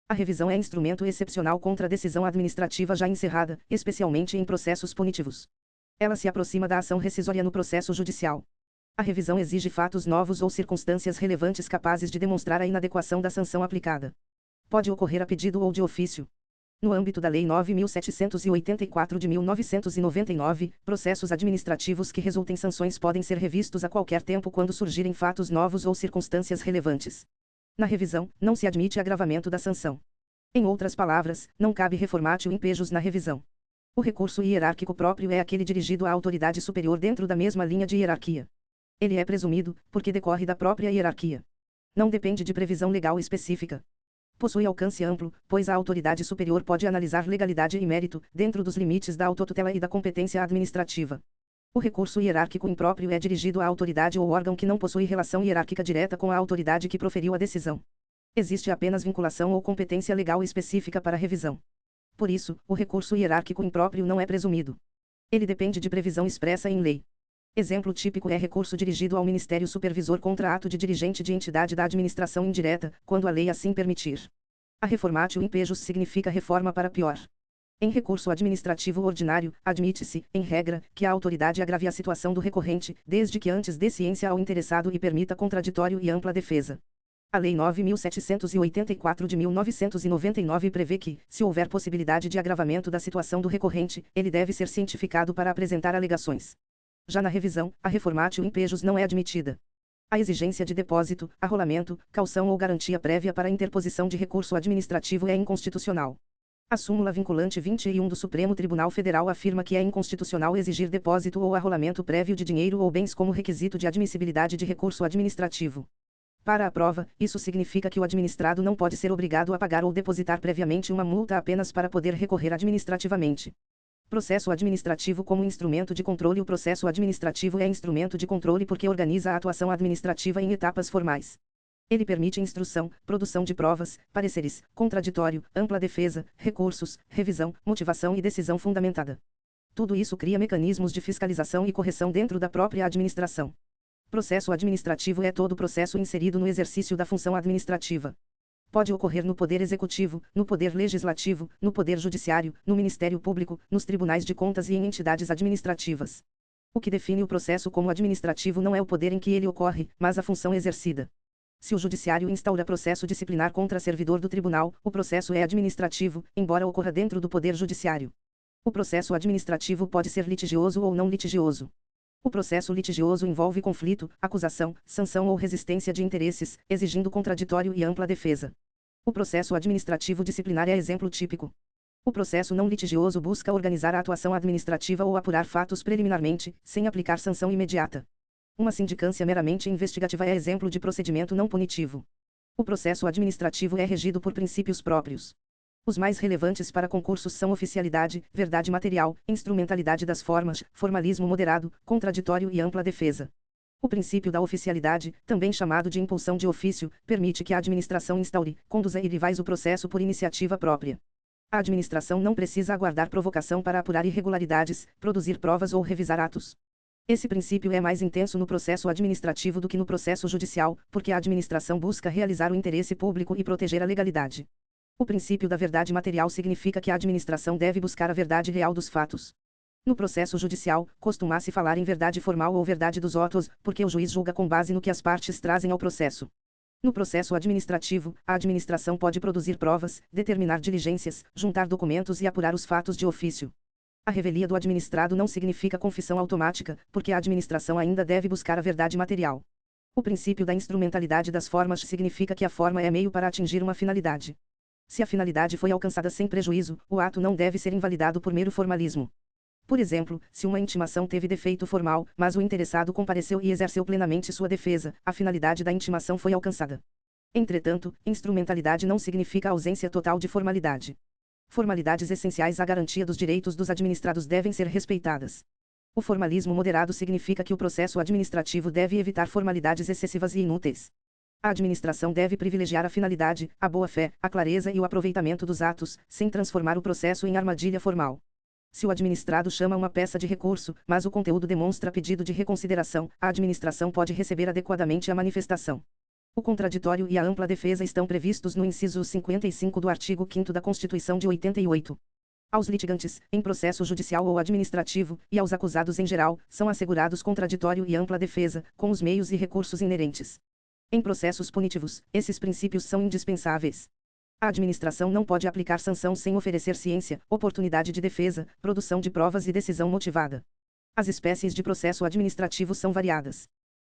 A revisão é instrumento excepcional contra a decisão administrativa já encerrada, especialmente em processos punitivos. Ela se aproxima da ação rescisória no processo judicial. A revisão exige fatos novos ou circunstâncias relevantes capazes de demonstrar a inadequação da sanção aplicada. Pode ocorrer a pedido ou de ofício. No âmbito da Lei 9.784 de 1999, processos administrativos que resultem sanções podem ser revistos a qualquer tempo quando surgirem fatos novos ou circunstâncias relevantes. Na revisão, não se admite agravamento da sanção. Em outras palavras, não cabe reformatio impejus na revisão. O recurso hierárquico próprio é aquele dirigido à autoridade superior dentro da mesma linha de hierarquia. Ele é presumido, porque decorre da própria hierarquia. Não depende de previsão legal específica. Possui alcance amplo, pois a autoridade superior pode analisar legalidade e mérito, dentro dos limites da autotutela e da competência administrativa. O recurso hierárquico impróprio é dirigido à autoridade ou órgão que não possui relação hierárquica direta com a autoridade que proferiu a decisão. Existe apenas vinculação ou competência legal específica para revisão. Por isso, o recurso hierárquico impróprio não é presumido. Ele depende de previsão expressa em lei. Exemplo típico é recurso dirigido ao Ministério Supervisor contra ato de dirigente de entidade da administração indireta, quando a lei assim permitir. A reformatio impejus significa reforma para pior. Em recurso administrativo ordinário, admite-se, em regra, que a autoridade agrave a situação do recorrente, desde que antes dê ciência ao interessado e permita contraditório e ampla defesa. A Lei 9.784 de 1999 prevê que, se houver possibilidade de agravamento da situação do recorrente, ele deve ser cientificado para apresentar alegações. Já na revisão, a reformatio impejus não é admitida. A exigência de depósito, arrolamento, caução ou garantia prévia para a interposição de recurso administrativo é inconstitucional. A súmula vinculante 21 do Supremo Tribunal Federal afirma que é inconstitucional exigir depósito ou arrolamento prévio de dinheiro ou bens como requisito de admissibilidade de recurso administrativo. Para a prova, isso significa que o administrado não pode ser obrigado a pagar ou depositar previamente uma multa apenas para poder recorrer administrativamente. Processo administrativo como instrumento de controle. O processo administrativo é instrumento de controle porque organiza a atuação administrativa em etapas formais. Ele permite instrução, produção de provas, pareceres, contraditório, ampla defesa, recursos, revisão, motivação e decisão fundamentada. Tudo isso cria mecanismos de fiscalização e correção dentro da própria administração. Processo administrativo é todo processo inserido no exercício da função administrativa. Pode ocorrer no Poder Executivo, no Poder Legislativo, no Poder Judiciário, no Ministério Público, nos Tribunais de Contas e em entidades administrativas. O que define o processo como administrativo não é o poder em que ele ocorre, mas a função exercida. Se o Judiciário instaura processo disciplinar contra servidor do Tribunal, o processo é administrativo, embora ocorra dentro do Poder Judiciário. O processo administrativo pode ser litigioso ou não litigioso. O processo litigioso envolve conflito, acusação, sanção ou resistência de interesses, exigindo contraditório e ampla defesa. O processo administrativo disciplinar é exemplo típico. O processo não litigioso busca organizar a atuação administrativa ou apurar fatos preliminarmente, sem aplicar sanção imediata. Uma sindicância meramente investigativa é exemplo de procedimento não punitivo. O processo administrativo é regido por princípios próprios. Os mais relevantes para concursos são oficialidade, verdade material, instrumentalidade das formas, formalismo moderado, contraditório e ampla defesa. O princípio da oficialidade, também chamado de impulsão de ofício, permite que a administração instaure, conduza e revise o processo por iniciativa própria. A administração não precisa aguardar provocação para apurar irregularidades, produzir provas ou revisar atos. Esse princípio é mais intenso no processo administrativo do que no processo judicial, porque a administração busca realizar o interesse público e proteger a legalidade. O princípio da verdade material significa que a administração deve buscar a verdade real dos fatos. No processo judicial, costuma-se falar em verdade formal ou verdade dos autos, porque o juiz julga com base no que as partes trazem ao processo. No processo administrativo, a administração pode produzir provas, determinar diligências, juntar documentos e apurar os fatos de ofício. A revelia do administrado não significa confissão automática, porque a administração ainda deve buscar a verdade material. O princípio da instrumentalidade das formas significa que a forma é meio para atingir uma finalidade. Se a finalidade foi alcançada sem prejuízo, o ato não deve ser invalidado por mero formalismo. Por exemplo, se uma intimação teve defeito formal, mas o interessado compareceu e exerceu plenamente sua defesa, a finalidade da intimação foi alcançada. Entretanto, instrumentalidade não significa ausência total de formalidade. Formalidades essenciais à garantia dos direitos dos administrados devem ser respeitadas. O formalismo moderado significa que o processo administrativo deve evitar formalidades excessivas e inúteis. A administração deve privilegiar a finalidade, a boa-fé, a clareza e o aproveitamento dos atos, sem transformar o processo em armadilha formal. Se o administrado chama uma peça de recurso, mas o conteúdo demonstra pedido de reconsideração, a administração pode receber adequadamente a manifestação. O contraditório e a ampla defesa estão previstos no inciso 55 do artigo 5º da Constituição de 88. Aos litigantes, em processo judicial ou administrativo, e aos acusados em geral, são assegurados contraditório e ampla defesa, com os meios e recursos inerentes. Em processos punitivos, esses princípios são indispensáveis. A administração não pode aplicar sanção sem oferecer ciência, oportunidade de defesa, produção de provas e decisão motivada. As espécies de processo administrativo são variadas.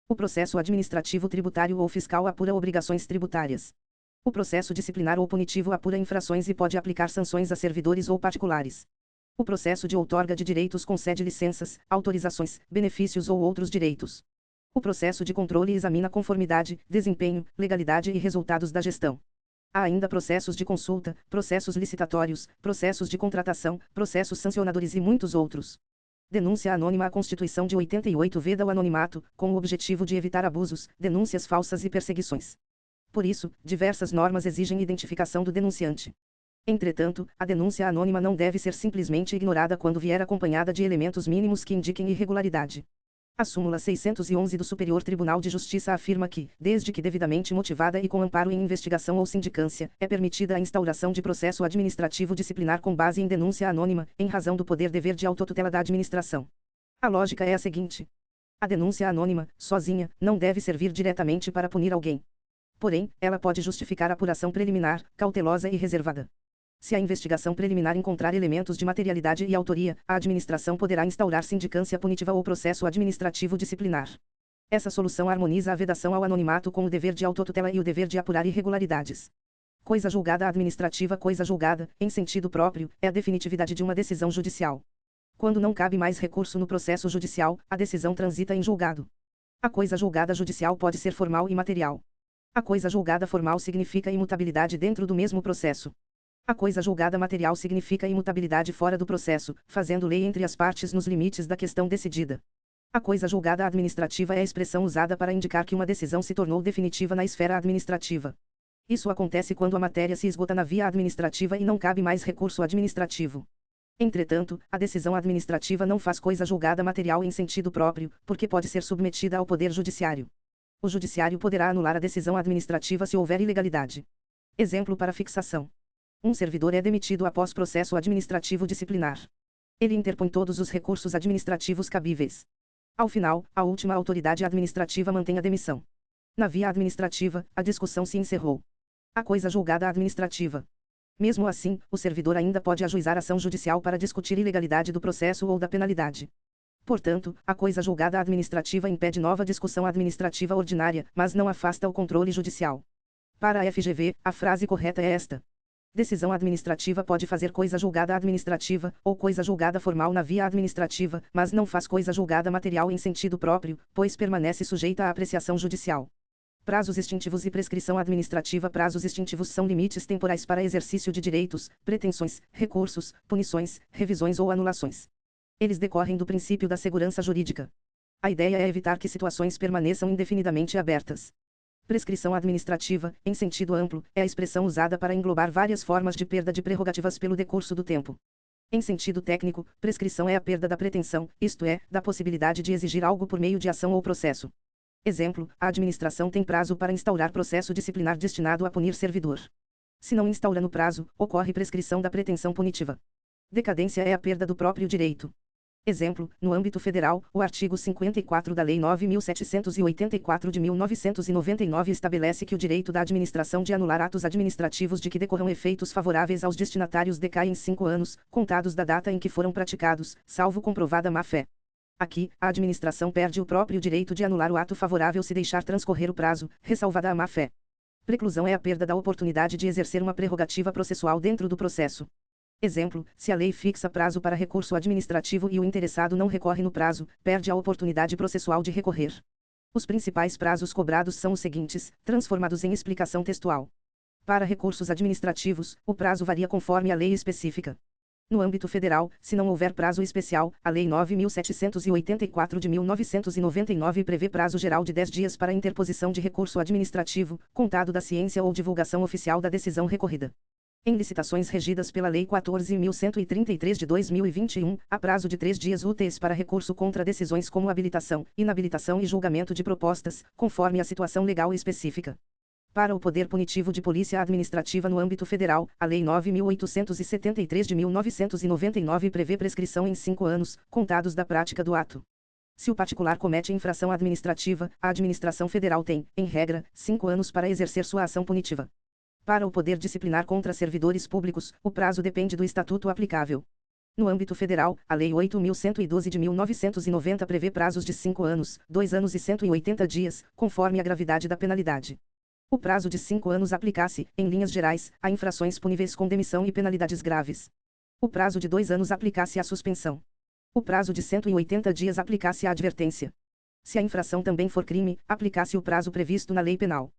O processo administrativo tributário ou fiscal apura obrigações tributárias. O processo disciplinar ou punitivo apura infrações e pode aplicar sanções a servidores ou particulares. O processo de outorga de direitos concede licenças, autorizações, benefícios ou outros direitos. O processo de controle examina conformidade, desempenho, legalidade e resultados da gestão. Há ainda processos de consulta, processos licitatórios, processos de contratação, processos sancionadores e muitos outros. Denúncia anônima. A Constituição de 88 veda o anonimato, com o objetivo de evitar abusos, denúncias falsas e perseguições. Por isso, diversas normas exigem identificação do denunciante. Entretanto, a denúncia anônima não deve ser simplesmente ignorada quando vier acompanhada de elementos mínimos que indiquem irregularidade. A súmula 611 do Superior Tribunal de Justiça afirma que, desde que devidamente motivada e com amparo em investigação ou sindicância, é permitida a instauração de processo administrativo disciplinar com base em denúncia anônima, em razão do poder-dever de autotutela da administração. A lógica é a seguinte: a denúncia anônima, sozinha, não deve servir diretamente para punir alguém. Porém, ela pode justificar a apuração preliminar, cautelosa e reservada. Se a investigação preliminar encontrar elementos de materialidade e autoria, a administração poderá instaurar sindicância punitiva ou processo administrativo disciplinar. Essa solução harmoniza a vedação ao anonimato com o dever de autotutela e o dever de apurar irregularidades. Coisa julgada administrativa. Coisa julgada, em sentido próprio, é a definitividade de uma decisão judicial. Quando não cabe mais recurso no processo judicial, a decisão transita em julgado. A coisa julgada judicial pode ser formal e material. A coisa julgada formal significa imutabilidade dentro do mesmo processo. A coisa julgada material significa imutabilidade fora do processo, fazendo lei entre as partes nos limites da questão decidida. A coisa julgada administrativa é a expressão usada para indicar que uma decisão se tornou definitiva na esfera administrativa. Isso acontece quando a matéria se esgota na via administrativa e não cabe mais recurso administrativo. Entretanto, a decisão administrativa não faz coisa julgada material em sentido próprio, porque pode ser submetida ao Poder Judiciário. O Judiciário poderá anular a decisão administrativa se houver ilegalidade. Exemplo para fixação. Um servidor é demitido após processo administrativo disciplinar. Ele interpõe todos os recursos administrativos cabíveis. Ao final, a última autoridade administrativa mantém a demissão. Na via administrativa, a discussão se encerrou. A coisa julgada administrativa. Mesmo assim, o servidor ainda pode ajuizar ação judicial para discutir ilegalidade do processo ou da penalidade. Portanto, a coisa julgada administrativa impede nova discussão administrativa ordinária, mas não afasta o controle judicial. Para a FGV, a frase correta é esta: decisão administrativa pode fazer coisa julgada administrativa, ou coisa julgada formal na via administrativa, mas não faz coisa julgada material em sentido próprio, pois permanece sujeita à apreciação judicial. Prazos extintivos e prescrição administrativa. Prazos extintivos são limites temporais para exercício de direitos, pretensões, recursos, punições, revisões ou anulações. Eles decorrem do princípio da segurança jurídica. A ideia é evitar que situações permaneçam indefinidamente abertas. Prescrição administrativa, em sentido amplo, é a expressão usada para englobar várias formas de perda de prerrogativas pelo decurso do tempo. Em sentido técnico, prescrição é a perda da pretensão, isto é, da possibilidade de exigir algo por meio de ação ou processo. Exemplo: a administração tem prazo para instaurar processo disciplinar destinado a punir servidor. Se não instaura no prazo, ocorre prescrição da pretensão punitiva. Decadência é a perda do próprio direito. Exemplo: no âmbito federal, o artigo 54 da Lei 9.784 de 1999 estabelece que o direito da administração de anular atos administrativos de que decorram efeitos favoráveis aos destinatários decai em 5 anos, contados da data em que foram praticados, salvo comprovada má-fé. Aqui, a administração perde o próprio direito de anular o ato favorável se deixar transcorrer o prazo, ressalvada a má-fé. Preclusão é a perda da oportunidade de exercer uma prerrogativa processual dentro do processo. Exemplo: se a lei fixa prazo para recurso administrativo e o interessado não recorre no prazo, perde a oportunidade processual de recorrer. Os principais prazos cobrados são os seguintes, transformados em explicação textual. Para recursos administrativos, o prazo varia conforme a lei específica. No âmbito federal, se não houver prazo especial, a Lei 9.784 de 1999 prevê prazo geral de 10 dias para interposição de recurso administrativo, contado da ciência ou divulgação oficial da decisão recorrida. Em licitações regidas pela Lei 14.133 de 2021, há prazo de 3 dias úteis para recurso contra decisões como habilitação, inabilitação e julgamento de propostas, conforme a situação legal específica. Para o Poder Punitivo de Polícia Administrativa no âmbito federal, a Lei 9.873 de 1999 prevê prescrição em 5 anos, contados da prática do ato. Se o particular comete infração administrativa, a administração federal tem, em regra, 5 anos para exercer sua ação punitiva. Para o poder disciplinar contra servidores públicos, o prazo depende do estatuto aplicável. No âmbito federal, a Lei 8.112 de 1990 prevê prazos de 5 anos, 2 anos e 180 dias, conforme a gravidade da penalidade. O prazo de 5 anos aplica-se, em linhas gerais, a infrações puníveis com demissão e penalidades graves. O prazo de 2 anos aplica-se à suspensão. O prazo de 180 dias aplica-se à advertência. Se a infração também for crime, aplica-se o prazo previsto na lei penal.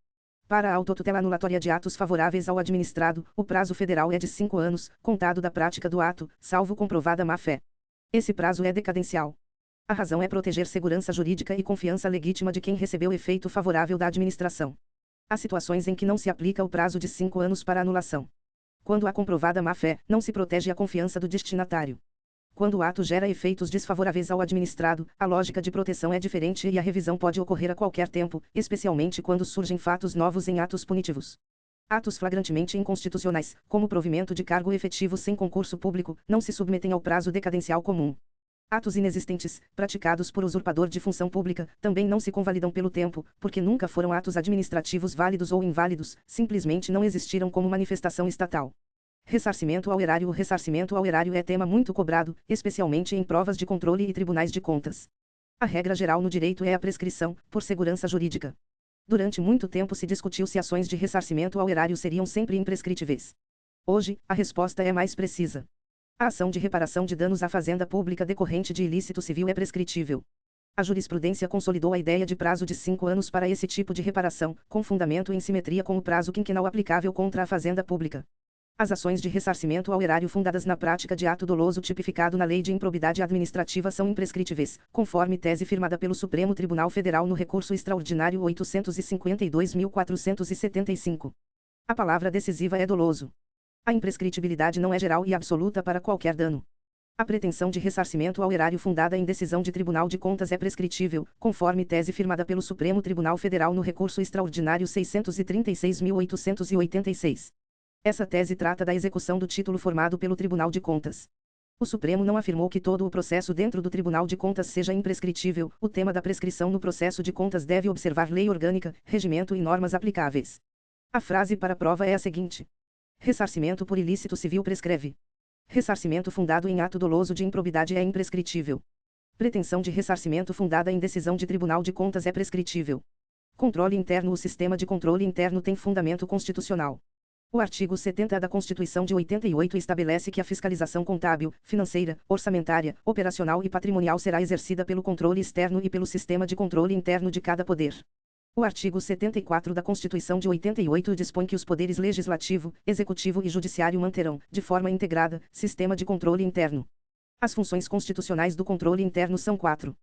Para a autotutela anulatória de atos favoráveis ao administrado, o prazo federal é de 5 anos, contado da prática do ato, salvo comprovada má-fé. Esse prazo é decadencial. A razão é proteger segurança jurídica e confiança legítima de quem recebeu efeito favorável da administração. Há situações em que não se aplica o prazo de 5 anos para anulação. Quando há comprovada má-fé, não se protege a confiança do destinatário. Quando o ato gera efeitos desfavoráveis ao administrado, a lógica de proteção é diferente e a revisão pode ocorrer a qualquer tempo, especialmente quando surgem fatos novos em atos punitivos. Atos flagrantemente inconstitucionais, como provimento de cargo efetivo sem concurso público, não se submetem ao prazo decadencial comum. Atos inexistentes, praticados por usurpador de função pública, também não se convalidam pelo tempo, porque nunca foram atos administrativos válidos ou inválidos, simplesmente não existiram como manifestação estatal. Ressarcimento ao erário. O ressarcimento ao erário é tema muito cobrado, especialmente em provas de controle e tribunais de contas. A regra geral no direito é a prescrição, por segurança jurídica. Durante muito tempo se discutiu se ações de ressarcimento ao erário seriam sempre imprescritíveis. Hoje, a resposta é mais precisa. A ação de reparação de danos à fazenda pública decorrente de ilícito civil é prescritível. A jurisprudência consolidou a ideia de prazo de 5 anos para esse tipo de reparação, com fundamento em simetria com o prazo quinquenal aplicável contra a fazenda pública. As ações de ressarcimento ao erário fundadas na prática de ato doloso tipificado na Lei de Improbidade Administrativa são imprescritíveis, conforme tese firmada pelo Supremo Tribunal Federal no recurso extraordinário 852.475. A palavra decisiva é doloso. A imprescritibilidade não é geral e absoluta para qualquer dano. A pretensão de ressarcimento ao erário fundada em decisão de Tribunal de Contas é prescritível, conforme tese firmada pelo Supremo Tribunal Federal no recurso extraordinário 636.886. Essa tese trata da execução do título formado pelo Tribunal de Contas. O Supremo não afirmou que todo o processo dentro do Tribunal de Contas seja imprescritível. O tema da prescrição no processo de contas deve observar lei orgânica, regimento e normas aplicáveis. A frase para a prova é a seguinte: ressarcimento por ilícito civil prescreve. Ressarcimento fundado em ato doloso de improbidade é imprescritível. Pretensão de ressarcimento fundada em decisão de Tribunal de Contas é prescritível. Controle interno. O sistema de controle interno tem fundamento constitucional. O artigo 70 da Constituição de 88 estabelece que a fiscalização contábil, financeira, orçamentária, operacional e patrimonial será exercida pelo controle externo e pelo sistema de controle interno de cada poder. O artigo 74 da Constituição de 88 dispõe que os poderes legislativo, executivo e judiciário manterão, de forma integrada, sistema de controle interno. As funções constitucionais do controle interno são 4.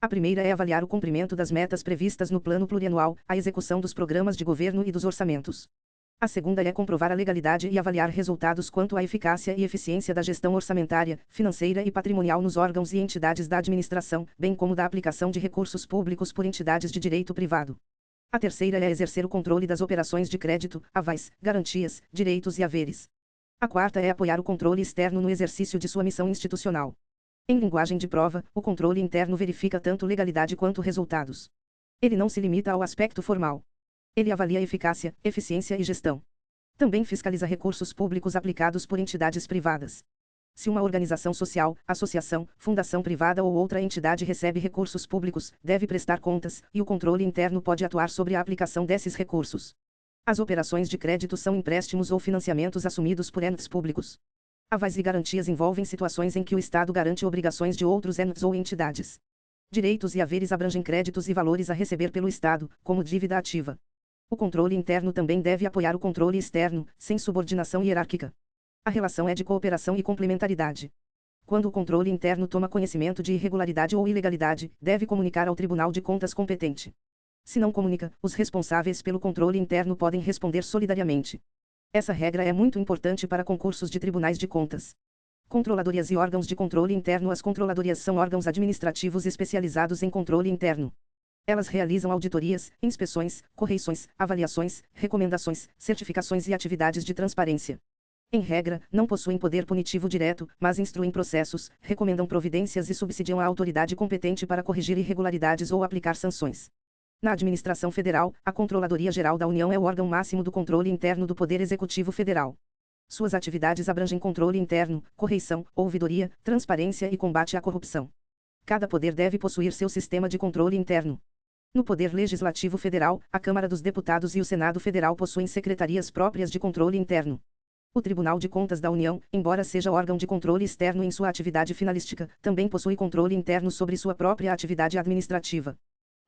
A primeira é avaliar o cumprimento das metas previstas no plano plurianual, a execução dos programas de governo e dos orçamentos. A segunda é comprovar a legalidade e avaliar resultados quanto à eficácia e eficiência da gestão orçamentária, financeira e patrimonial nos órgãos e entidades da administração, bem como da aplicação de recursos públicos por entidades de direito privado. A terceira é exercer o controle das operações de crédito, avais, garantias, direitos e haveres. A quarta é apoiar o controle externo no exercício de sua missão institucional. Em linguagem de prova, o controle interno verifica tanto legalidade quanto resultados. Ele não se limita ao aspecto formal. Ele avalia eficácia, eficiência e gestão. Também fiscaliza recursos públicos aplicados por entidades privadas. Se uma organização social, associação, fundação privada ou outra entidade recebe recursos públicos, deve prestar contas, e o controle interno pode atuar sobre a aplicação desses recursos. As operações de crédito são empréstimos ou financiamentos assumidos por entes públicos. Avais e garantias envolvem situações em que o Estado garante obrigações de outros entes ou entidades. Direitos e haveres abrangem créditos e valores a receber pelo Estado, como dívida ativa. O controle interno também deve apoiar o controle externo, sem subordinação hierárquica. A relação é de cooperação e complementaridade. Quando o controle interno toma conhecimento de irregularidade ou ilegalidade, deve comunicar ao Tribunal de Contas competente. Se não comunica, os responsáveis pelo controle interno podem responder solidariamente. Essa regra é muito importante para concursos de tribunais de contas. Controladorias e órgãos de controle interno. As controladorias são órgãos administrativos especializados em controle interno. Elas realizam auditorias, inspeções, correições, avaliações, recomendações, certificações e atividades de transparência. Em regra, não possuem poder punitivo direto, mas instruem processos, recomendam providências e subsidiam a autoridade competente para corrigir irregularidades ou aplicar sanções. Na administração federal, a Controladoria Geral da União é o órgão máximo do controle interno do Poder Executivo Federal. Suas atividades abrangem controle interno, correição, ouvidoria, transparência e combate à corrupção. Cada poder deve possuir seu sistema de controle interno. No Poder Legislativo Federal, a Câmara dos Deputados e o Senado Federal possuem secretarias próprias de controle interno. O Tribunal de Contas da União, embora seja órgão de controle externo em sua atividade finalística, também possui controle interno sobre sua própria atividade administrativa.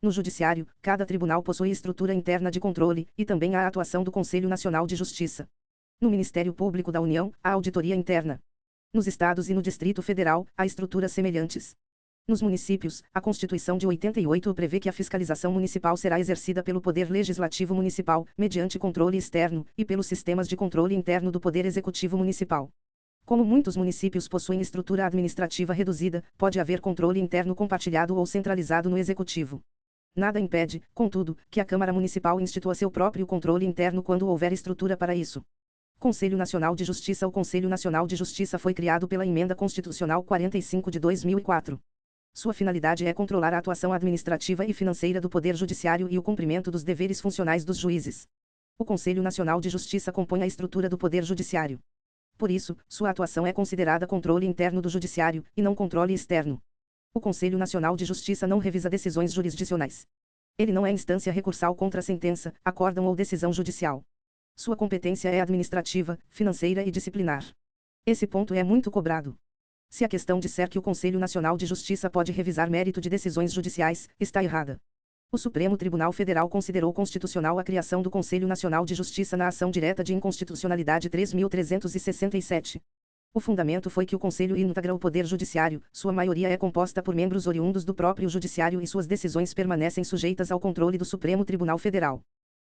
No Judiciário, cada tribunal possui estrutura interna de controle, e também a atuação do Conselho Nacional de Justiça. No Ministério Público da União, a auditoria interna. Nos estados e no Distrito Federal, há estruturas semelhantes. Nos municípios, a Constituição de 88 prevê que a fiscalização municipal será exercida pelo Poder Legislativo Municipal, mediante controle externo, e pelos sistemas de controle interno do Poder Executivo Municipal. Como muitos municípios possuem estrutura administrativa reduzida, pode haver controle interno compartilhado ou centralizado no Executivo. Nada impede, contudo, que a Câmara Municipal institua seu próprio controle interno quando houver estrutura para isso. Conselho Nacional de Justiça. O Conselho Nacional de Justiça foi criado pela Emenda Constitucional 45 de 2004. Sua finalidade é controlar a atuação administrativa e financeira do Poder Judiciário e o cumprimento dos deveres funcionais dos juízes. O Conselho Nacional de Justiça compõe a estrutura do Poder Judiciário. Por isso, sua atuação é considerada controle interno do Judiciário, e não controle externo. O Conselho Nacional de Justiça não revisa decisões jurisdicionais. Ele não é instância recursal contra sentença, acórdão ou decisão judicial. Sua competência é administrativa, financeira e disciplinar. Esse ponto é muito cobrado. Se a questão disser que o Conselho Nacional de Justiça pode revisar mérito de decisões judiciais, está errada. O Supremo Tribunal Federal considerou constitucional a criação do Conselho Nacional de Justiça na ação direta de inconstitucionalidade 3.367. O fundamento foi que o Conselho integra o Poder Judiciário, sua maioria é composta por membros oriundos do próprio Judiciário e suas decisões permanecem sujeitas ao controle do Supremo Tribunal Federal.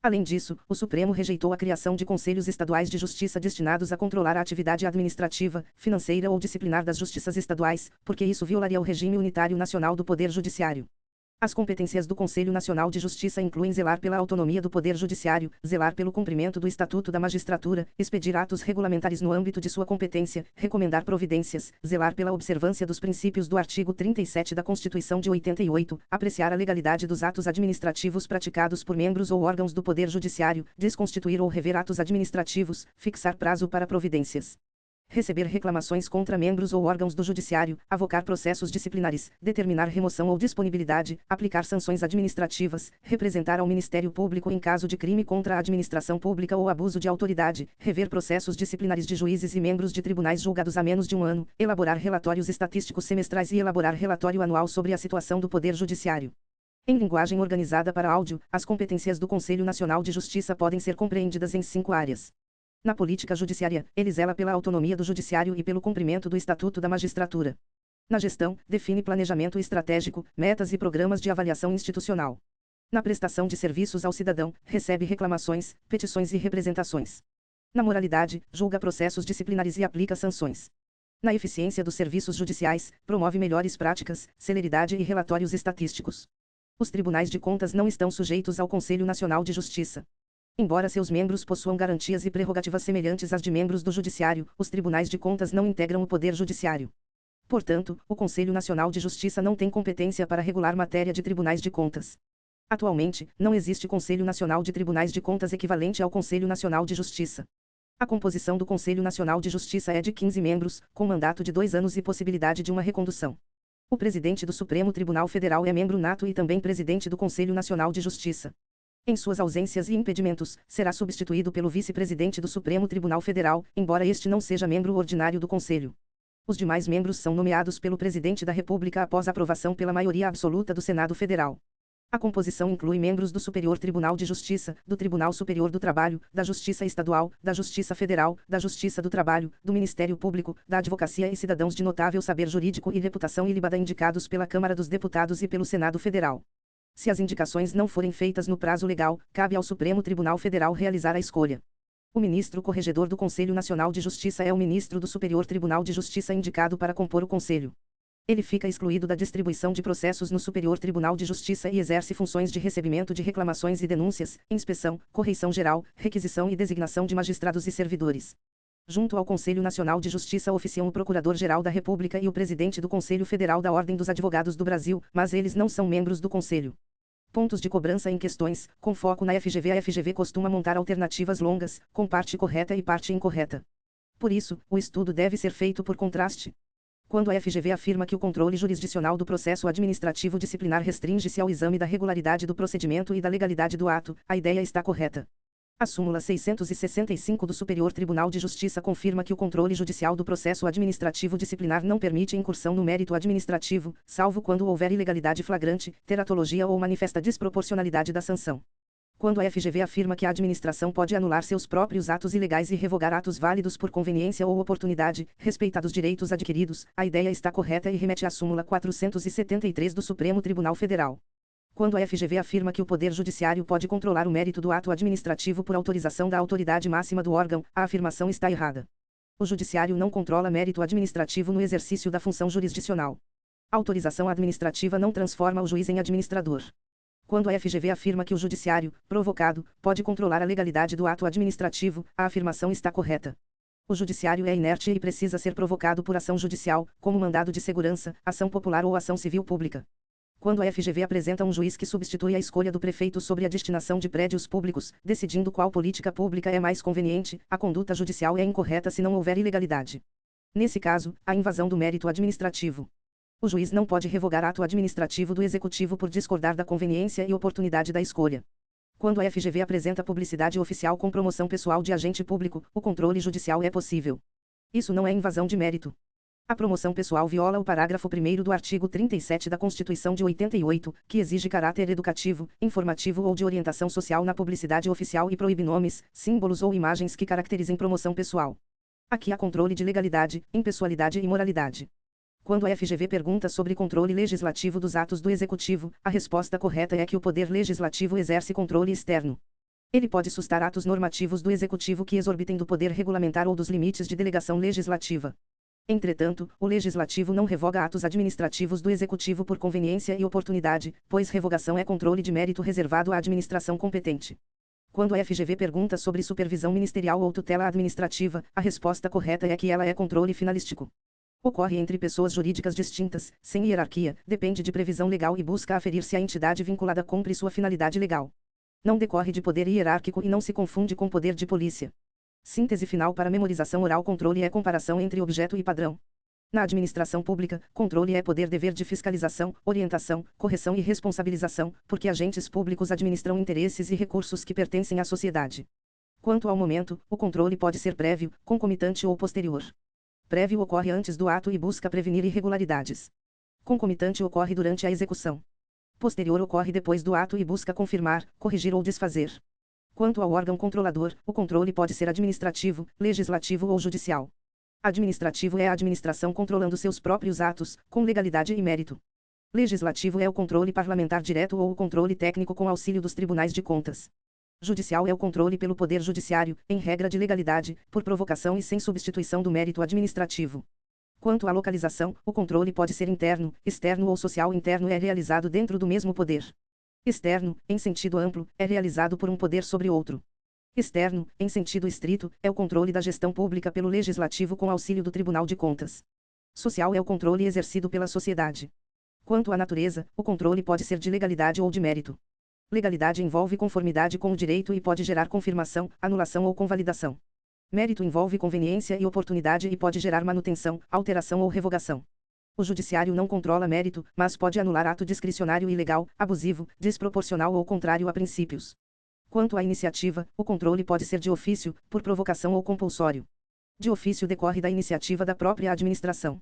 Além disso, o Supremo rejeitou a criação de conselhos estaduais de justiça destinados a controlar a atividade administrativa, financeira ou disciplinar das justiças estaduais, porque isso violaria o regime unitário nacional do Poder Judiciário. As competências do Conselho Nacional de Justiça incluem zelar pela autonomia do Poder Judiciário, zelar pelo cumprimento do Estatuto da Magistratura, expedir atos regulamentares no âmbito de sua competência, recomendar providências, zelar pela observância dos princípios do artigo 37 da Constituição de 88, apreciar a legalidade dos atos administrativos praticados por membros ou órgãos do Poder Judiciário, desconstituir ou rever atos administrativos, fixar prazo para providências. Receber reclamações contra membros ou órgãos do Judiciário, avocar processos disciplinares, determinar remoção ou disponibilidade, aplicar sanções administrativas, representar ao Ministério Público em caso de crime contra a administração pública ou abuso de autoridade, rever processos disciplinares de juízes e membros de tribunais julgados há menos de um ano, elaborar relatórios estatísticos semestrais e elaborar relatório anual sobre a situação do Poder Judiciário. Em linguagem organizada para áudio, as competências do Conselho Nacional de Justiça podem ser compreendidas em 5 áreas. Na política judiciária, ele zela pela autonomia do Judiciário e pelo cumprimento do Estatuto da Magistratura. Na gestão, define planejamento estratégico, metas e programas de avaliação institucional. Na prestação de serviços ao cidadão, recebe reclamações, petições e representações. Na moralidade, julga processos disciplinares e aplica sanções. Na eficiência dos serviços judiciais, promove melhores práticas, celeridade e relatórios estatísticos. Os tribunais de contas não estão sujeitos ao Conselho Nacional de Justiça. Embora seus membros possuam garantias e prerrogativas semelhantes às de membros do Judiciário, os tribunais de contas não integram o Poder Judiciário. Portanto, o Conselho Nacional de Justiça não tem competência para regular matéria de tribunais de contas. Atualmente, não existe Conselho Nacional de Tribunais de Contas equivalente ao Conselho Nacional de Justiça. A composição do Conselho Nacional de Justiça é de 15 membros, com mandato de 2 anos e possibilidade de uma recondução. O presidente do Supremo Tribunal Federal é membro nato e também presidente do Conselho Nacional de Justiça. Em suas ausências e impedimentos, será substituído pelo vice-presidente do Supremo Tribunal Federal, embora este não seja membro ordinário do Conselho. Os demais membros são nomeados pelo Presidente da República após aprovação pela maioria absoluta do Senado Federal. A composição inclui membros do Superior Tribunal de Justiça, do Tribunal Superior do Trabalho, da Justiça Estadual, da Justiça Federal, da Justiça do Trabalho, do Ministério Público, da Advocacia e cidadãos de notável saber jurídico e reputação ilibada indicados pela Câmara dos Deputados e pelo Senado Federal. Se as indicações não forem feitas no prazo legal, cabe ao Supremo Tribunal Federal realizar a escolha. O ministro corregedor do Conselho Nacional de Justiça é o ministro do Superior Tribunal de Justiça indicado para compor o Conselho. Ele fica excluído da distribuição de processos no Superior Tribunal de Justiça e exerce funções de recebimento de reclamações e denúncias, inspeção, correição geral, requisição e designação de magistrados e servidores. Junto ao Conselho Nacional de Justiça oficiam o Procurador-Geral da República e o presidente do Conselho Federal da Ordem dos Advogados do Brasil, mas eles não são membros do Conselho. Pontos de cobrança em questões, com foco na FGV. A FGV costuma montar alternativas longas, com parte correta e parte incorreta. Por isso, o estudo deve ser feito por contraste. Quando a FGV afirma que o controle jurisdicional do processo administrativo disciplinar restringe-se ao exame da regularidade do procedimento e da legalidade do ato, a ideia está correta. A súmula 665 do Superior Tribunal de Justiça confirma que o controle judicial do processo administrativo disciplinar não permite incursão no mérito administrativo, salvo quando houver ilegalidade flagrante, teratologia ou manifesta desproporcionalidade da sanção. Quando a FGV afirma que a administração pode anular seus próprios atos ilegais e revogar atos válidos por conveniência ou oportunidade, respeitados direitos adquiridos, a ideia está correta e remete à súmula 473 do Supremo Tribunal Federal. Quando a FGV afirma que o Poder Judiciário pode controlar o mérito do ato administrativo por autorização da autoridade máxima do órgão, a afirmação está errada. O Judiciário não controla mérito administrativo no exercício da função jurisdicional. A autorização administrativa não transforma o juiz em administrador. Quando a FGV afirma que o Judiciário, provocado, pode controlar a legalidade do ato administrativo, a afirmação está correta. O Judiciário é inerte e precisa ser provocado por ação judicial, como mandado de segurança, ação popular ou ação civil pública. Quando a FGV apresenta um juiz que substitui a escolha do prefeito sobre a destinação de prédios públicos, decidindo qual política pública é mais conveniente, a conduta judicial é incorreta se não houver ilegalidade. Nesse caso, a invasão do mérito administrativo. O juiz não pode revogar ato administrativo do Executivo por discordar da conveniência e oportunidade da escolha. Quando a FGV apresenta publicidade oficial com promoção pessoal de agente público, o controle judicial é possível. Isso não é invasão de mérito. A promoção pessoal viola o parágrafo 1º do artigo 37 da Constituição de 88, que exige caráter educativo, informativo ou de orientação social na publicidade oficial e proíbe nomes, símbolos ou imagens que caracterizem promoção pessoal. Aqui há controle de legalidade, impessoalidade e moralidade. Quando a FGV pergunta sobre controle legislativo dos atos do Executivo, a resposta correta é que o Poder Legislativo exerce controle externo. Ele pode sustar atos normativos do Executivo que exorbitem do poder regulamentar ou dos limites de delegação legislativa. Entretanto, o Legislativo não revoga atos administrativos do Executivo por conveniência e oportunidade, pois revogação é controle de mérito reservado à administração competente. Quando a FGV pergunta sobre supervisão ministerial ou tutela administrativa, a resposta correta é que ela é controle finalístico. Ocorre entre pessoas jurídicas distintas, sem hierarquia, depende de previsão legal e busca aferir se a entidade vinculada cumpre sua finalidade legal. Não decorre de poder hierárquico e não se confunde com poder de polícia. Síntese final para memorização oral: controle é comparação entre objeto e padrão. Na administração pública, controle é poder-dever de fiscalização, orientação, correção e responsabilização, porque agentes públicos administram interesses e recursos que pertencem à sociedade. Quanto ao momento, o controle pode ser prévio, concomitante ou posterior. Prévio ocorre antes do ato e busca prevenir irregularidades. Concomitante ocorre durante a execução. Posterior ocorre depois do ato e busca confirmar, corrigir ou desfazer. Quanto ao órgão controlador, o controle pode ser administrativo, legislativo ou judicial. Administrativo é a administração controlando seus próprios atos, com legalidade e mérito. Legislativo é o controle parlamentar direto ou o controle técnico com auxílio dos tribunais de contas. Judicial é o controle pelo Poder Judiciário, em regra de legalidade, por provocação e sem substituição do mérito administrativo. Quanto à localização, o controle pode ser interno, externo ou social. Interno é realizado dentro do mesmo poder. Externo, em sentido amplo, é realizado por um poder sobre outro. Externo, em sentido estrito, é o controle da gestão pública pelo Legislativo com auxílio do Tribunal de Contas. Social é o controle exercido pela sociedade. Quanto à natureza, o controle pode ser de legalidade ou de mérito. Legalidade envolve conformidade com o direito e pode gerar confirmação, anulação ou convalidação. Mérito envolve conveniência e oportunidade e pode gerar manutenção, alteração ou revogação. O Judiciário não controla mérito, mas pode anular ato discricionário ilegal, abusivo, desproporcional ou contrário a princípios. Quanto à iniciativa, o controle pode ser de ofício, por provocação ou compulsório. De ofício decorre da iniciativa da própria administração.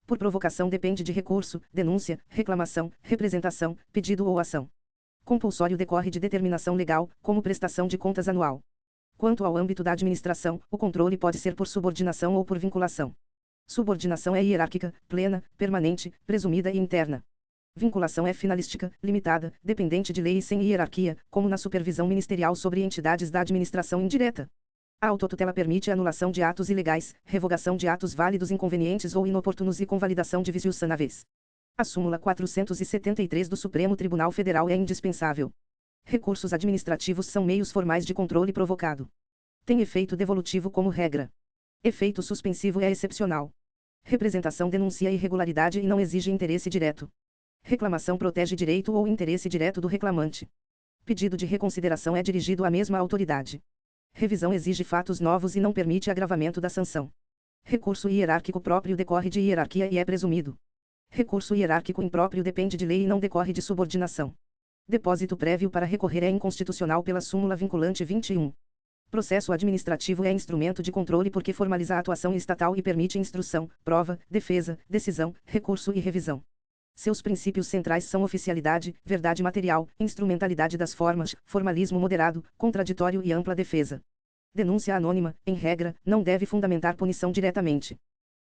Por provocação depende de recurso, denúncia, reclamação, representação, pedido ou ação. Compulsório decorre de determinação legal, como prestação de contas anual. Quanto ao âmbito da administração, o controle pode ser por subordinação ou por vinculação. Subordinação é hierárquica, plena, permanente, presumida e interna. Vinculação é finalística, limitada, dependente de lei e sem hierarquia, como na supervisão ministerial sobre entidades da administração indireta. A autotutela permite a anulação de atos ilegais, revogação de atos válidos inconvenientes ou inoportunos e convalidação de vícios sanáveis. A súmula 473 do Supremo Tribunal Federal é indispensável. Recursos administrativos são meios formais de controle provocado. Tem efeito devolutivo como regra. Efeito suspensivo é excepcional. Representação denuncia irregularidade e não exige interesse direto. Reclamação protege direito ou interesse direto do reclamante. Pedido de reconsideração é dirigido à mesma autoridade. Revisão exige fatos novos e não permite agravamento da sanção. Recurso hierárquico próprio decorre de hierarquia e é presumido. Recurso hierárquico impróprio depende de lei e não decorre de subordinação. Depósito prévio para recorrer é inconstitucional pela súmula vinculante 21. Processo administrativo é instrumento de controle porque formaliza a atuação estatal e permite instrução, prova, defesa, decisão, recurso e revisão. Seus princípios centrais são oficialidade, verdade material, instrumentalidade das formas, formalismo moderado, contraditório e ampla defesa. Denúncia anônima, em regra, não deve fundamentar punição diretamente.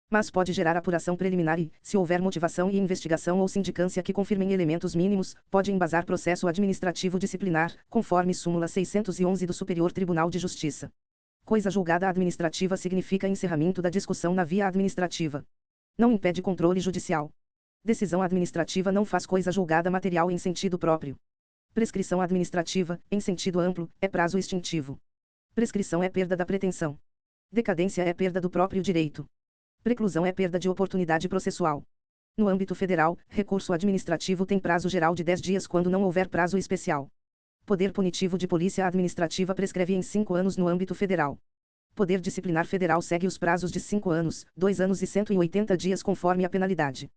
Mas pode gerar apuração preliminar e, se houver motivação e investigação ou sindicância que confirmem elementos mínimos, pode embasar processo administrativo disciplinar, conforme súmula 611 do Superior Tribunal de Justiça. Coisa julgada administrativa significa encerramento da discussão na via administrativa. Não impede controle judicial. Decisão administrativa não faz coisa julgada material em sentido próprio. Prescrição administrativa, em sentido amplo, é prazo extintivo. Prescrição é perda da pretensão. Decadência é perda do próprio direito. Preclusão é perda de oportunidade processual. No âmbito federal, recurso administrativo tem prazo geral de 10 dias quando não houver prazo especial. Poder punitivo de polícia administrativa prescreve em 5 anos no âmbito federal. Poder disciplinar federal segue os prazos de 5 anos, 2 anos e 180 dias conforme a penalidade.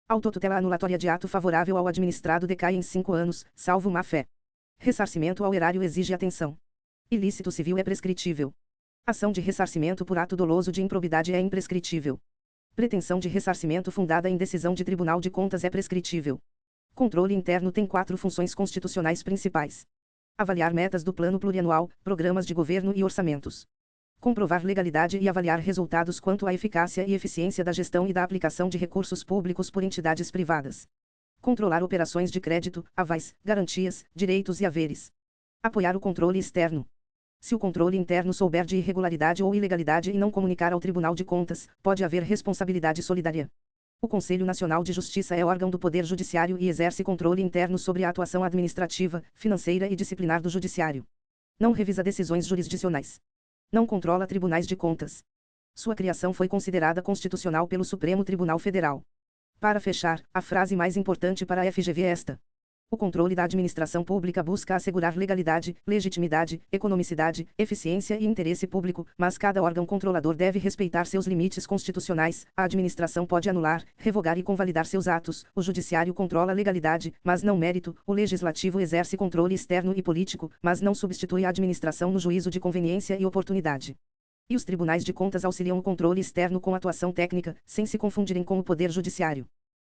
Autotutela anulatória de ato favorável ao administrado decai em 5 anos, salvo má-fé. Ressarcimento ao erário exige atenção. Ilícito civil é prescritível. Ação de ressarcimento por ato doloso de improbidade é imprescritível. Pretensão de ressarcimento fundada em decisão de Tribunal de Contas é prescritível. Controle interno tem 4 funções constitucionais principais: avaliar metas do plano plurianual, programas de governo e orçamentos. Comprovar legalidade e avaliar resultados quanto à eficácia e eficiência da gestão e da aplicação de recursos públicos por entidades privadas. Controlar operações de crédito, avais, garantias, direitos e haveres. Apoiar o controle externo. Se o controle interno souber de irregularidade ou ilegalidade e não comunicar ao Tribunal de Contas, pode haver responsabilidade solidária. O Conselho Nacional de Justiça é órgão do Poder Judiciário e exerce controle interno sobre a atuação administrativa, financeira e disciplinar do Judiciário. Não revisa decisões jurisdicionais. Não controla tribunais de contas. Sua criação foi considerada constitucional pelo Supremo Tribunal Federal. Para fechar, a frase mais importante para a FGV é esta: o controle da administração pública busca assegurar legalidade, legitimidade, economicidade, eficiência e interesse público, mas cada órgão controlador deve respeitar seus limites constitucionais. A administração pode anular, revogar e convalidar seus atos, o judiciário controla legalidade, mas não mérito, o legislativo exerce controle externo e político, mas não substitui a administração no juízo de conveniência e oportunidade. E os tribunais de contas auxiliam o controle externo com atuação técnica, sem se confundirem com o poder judiciário.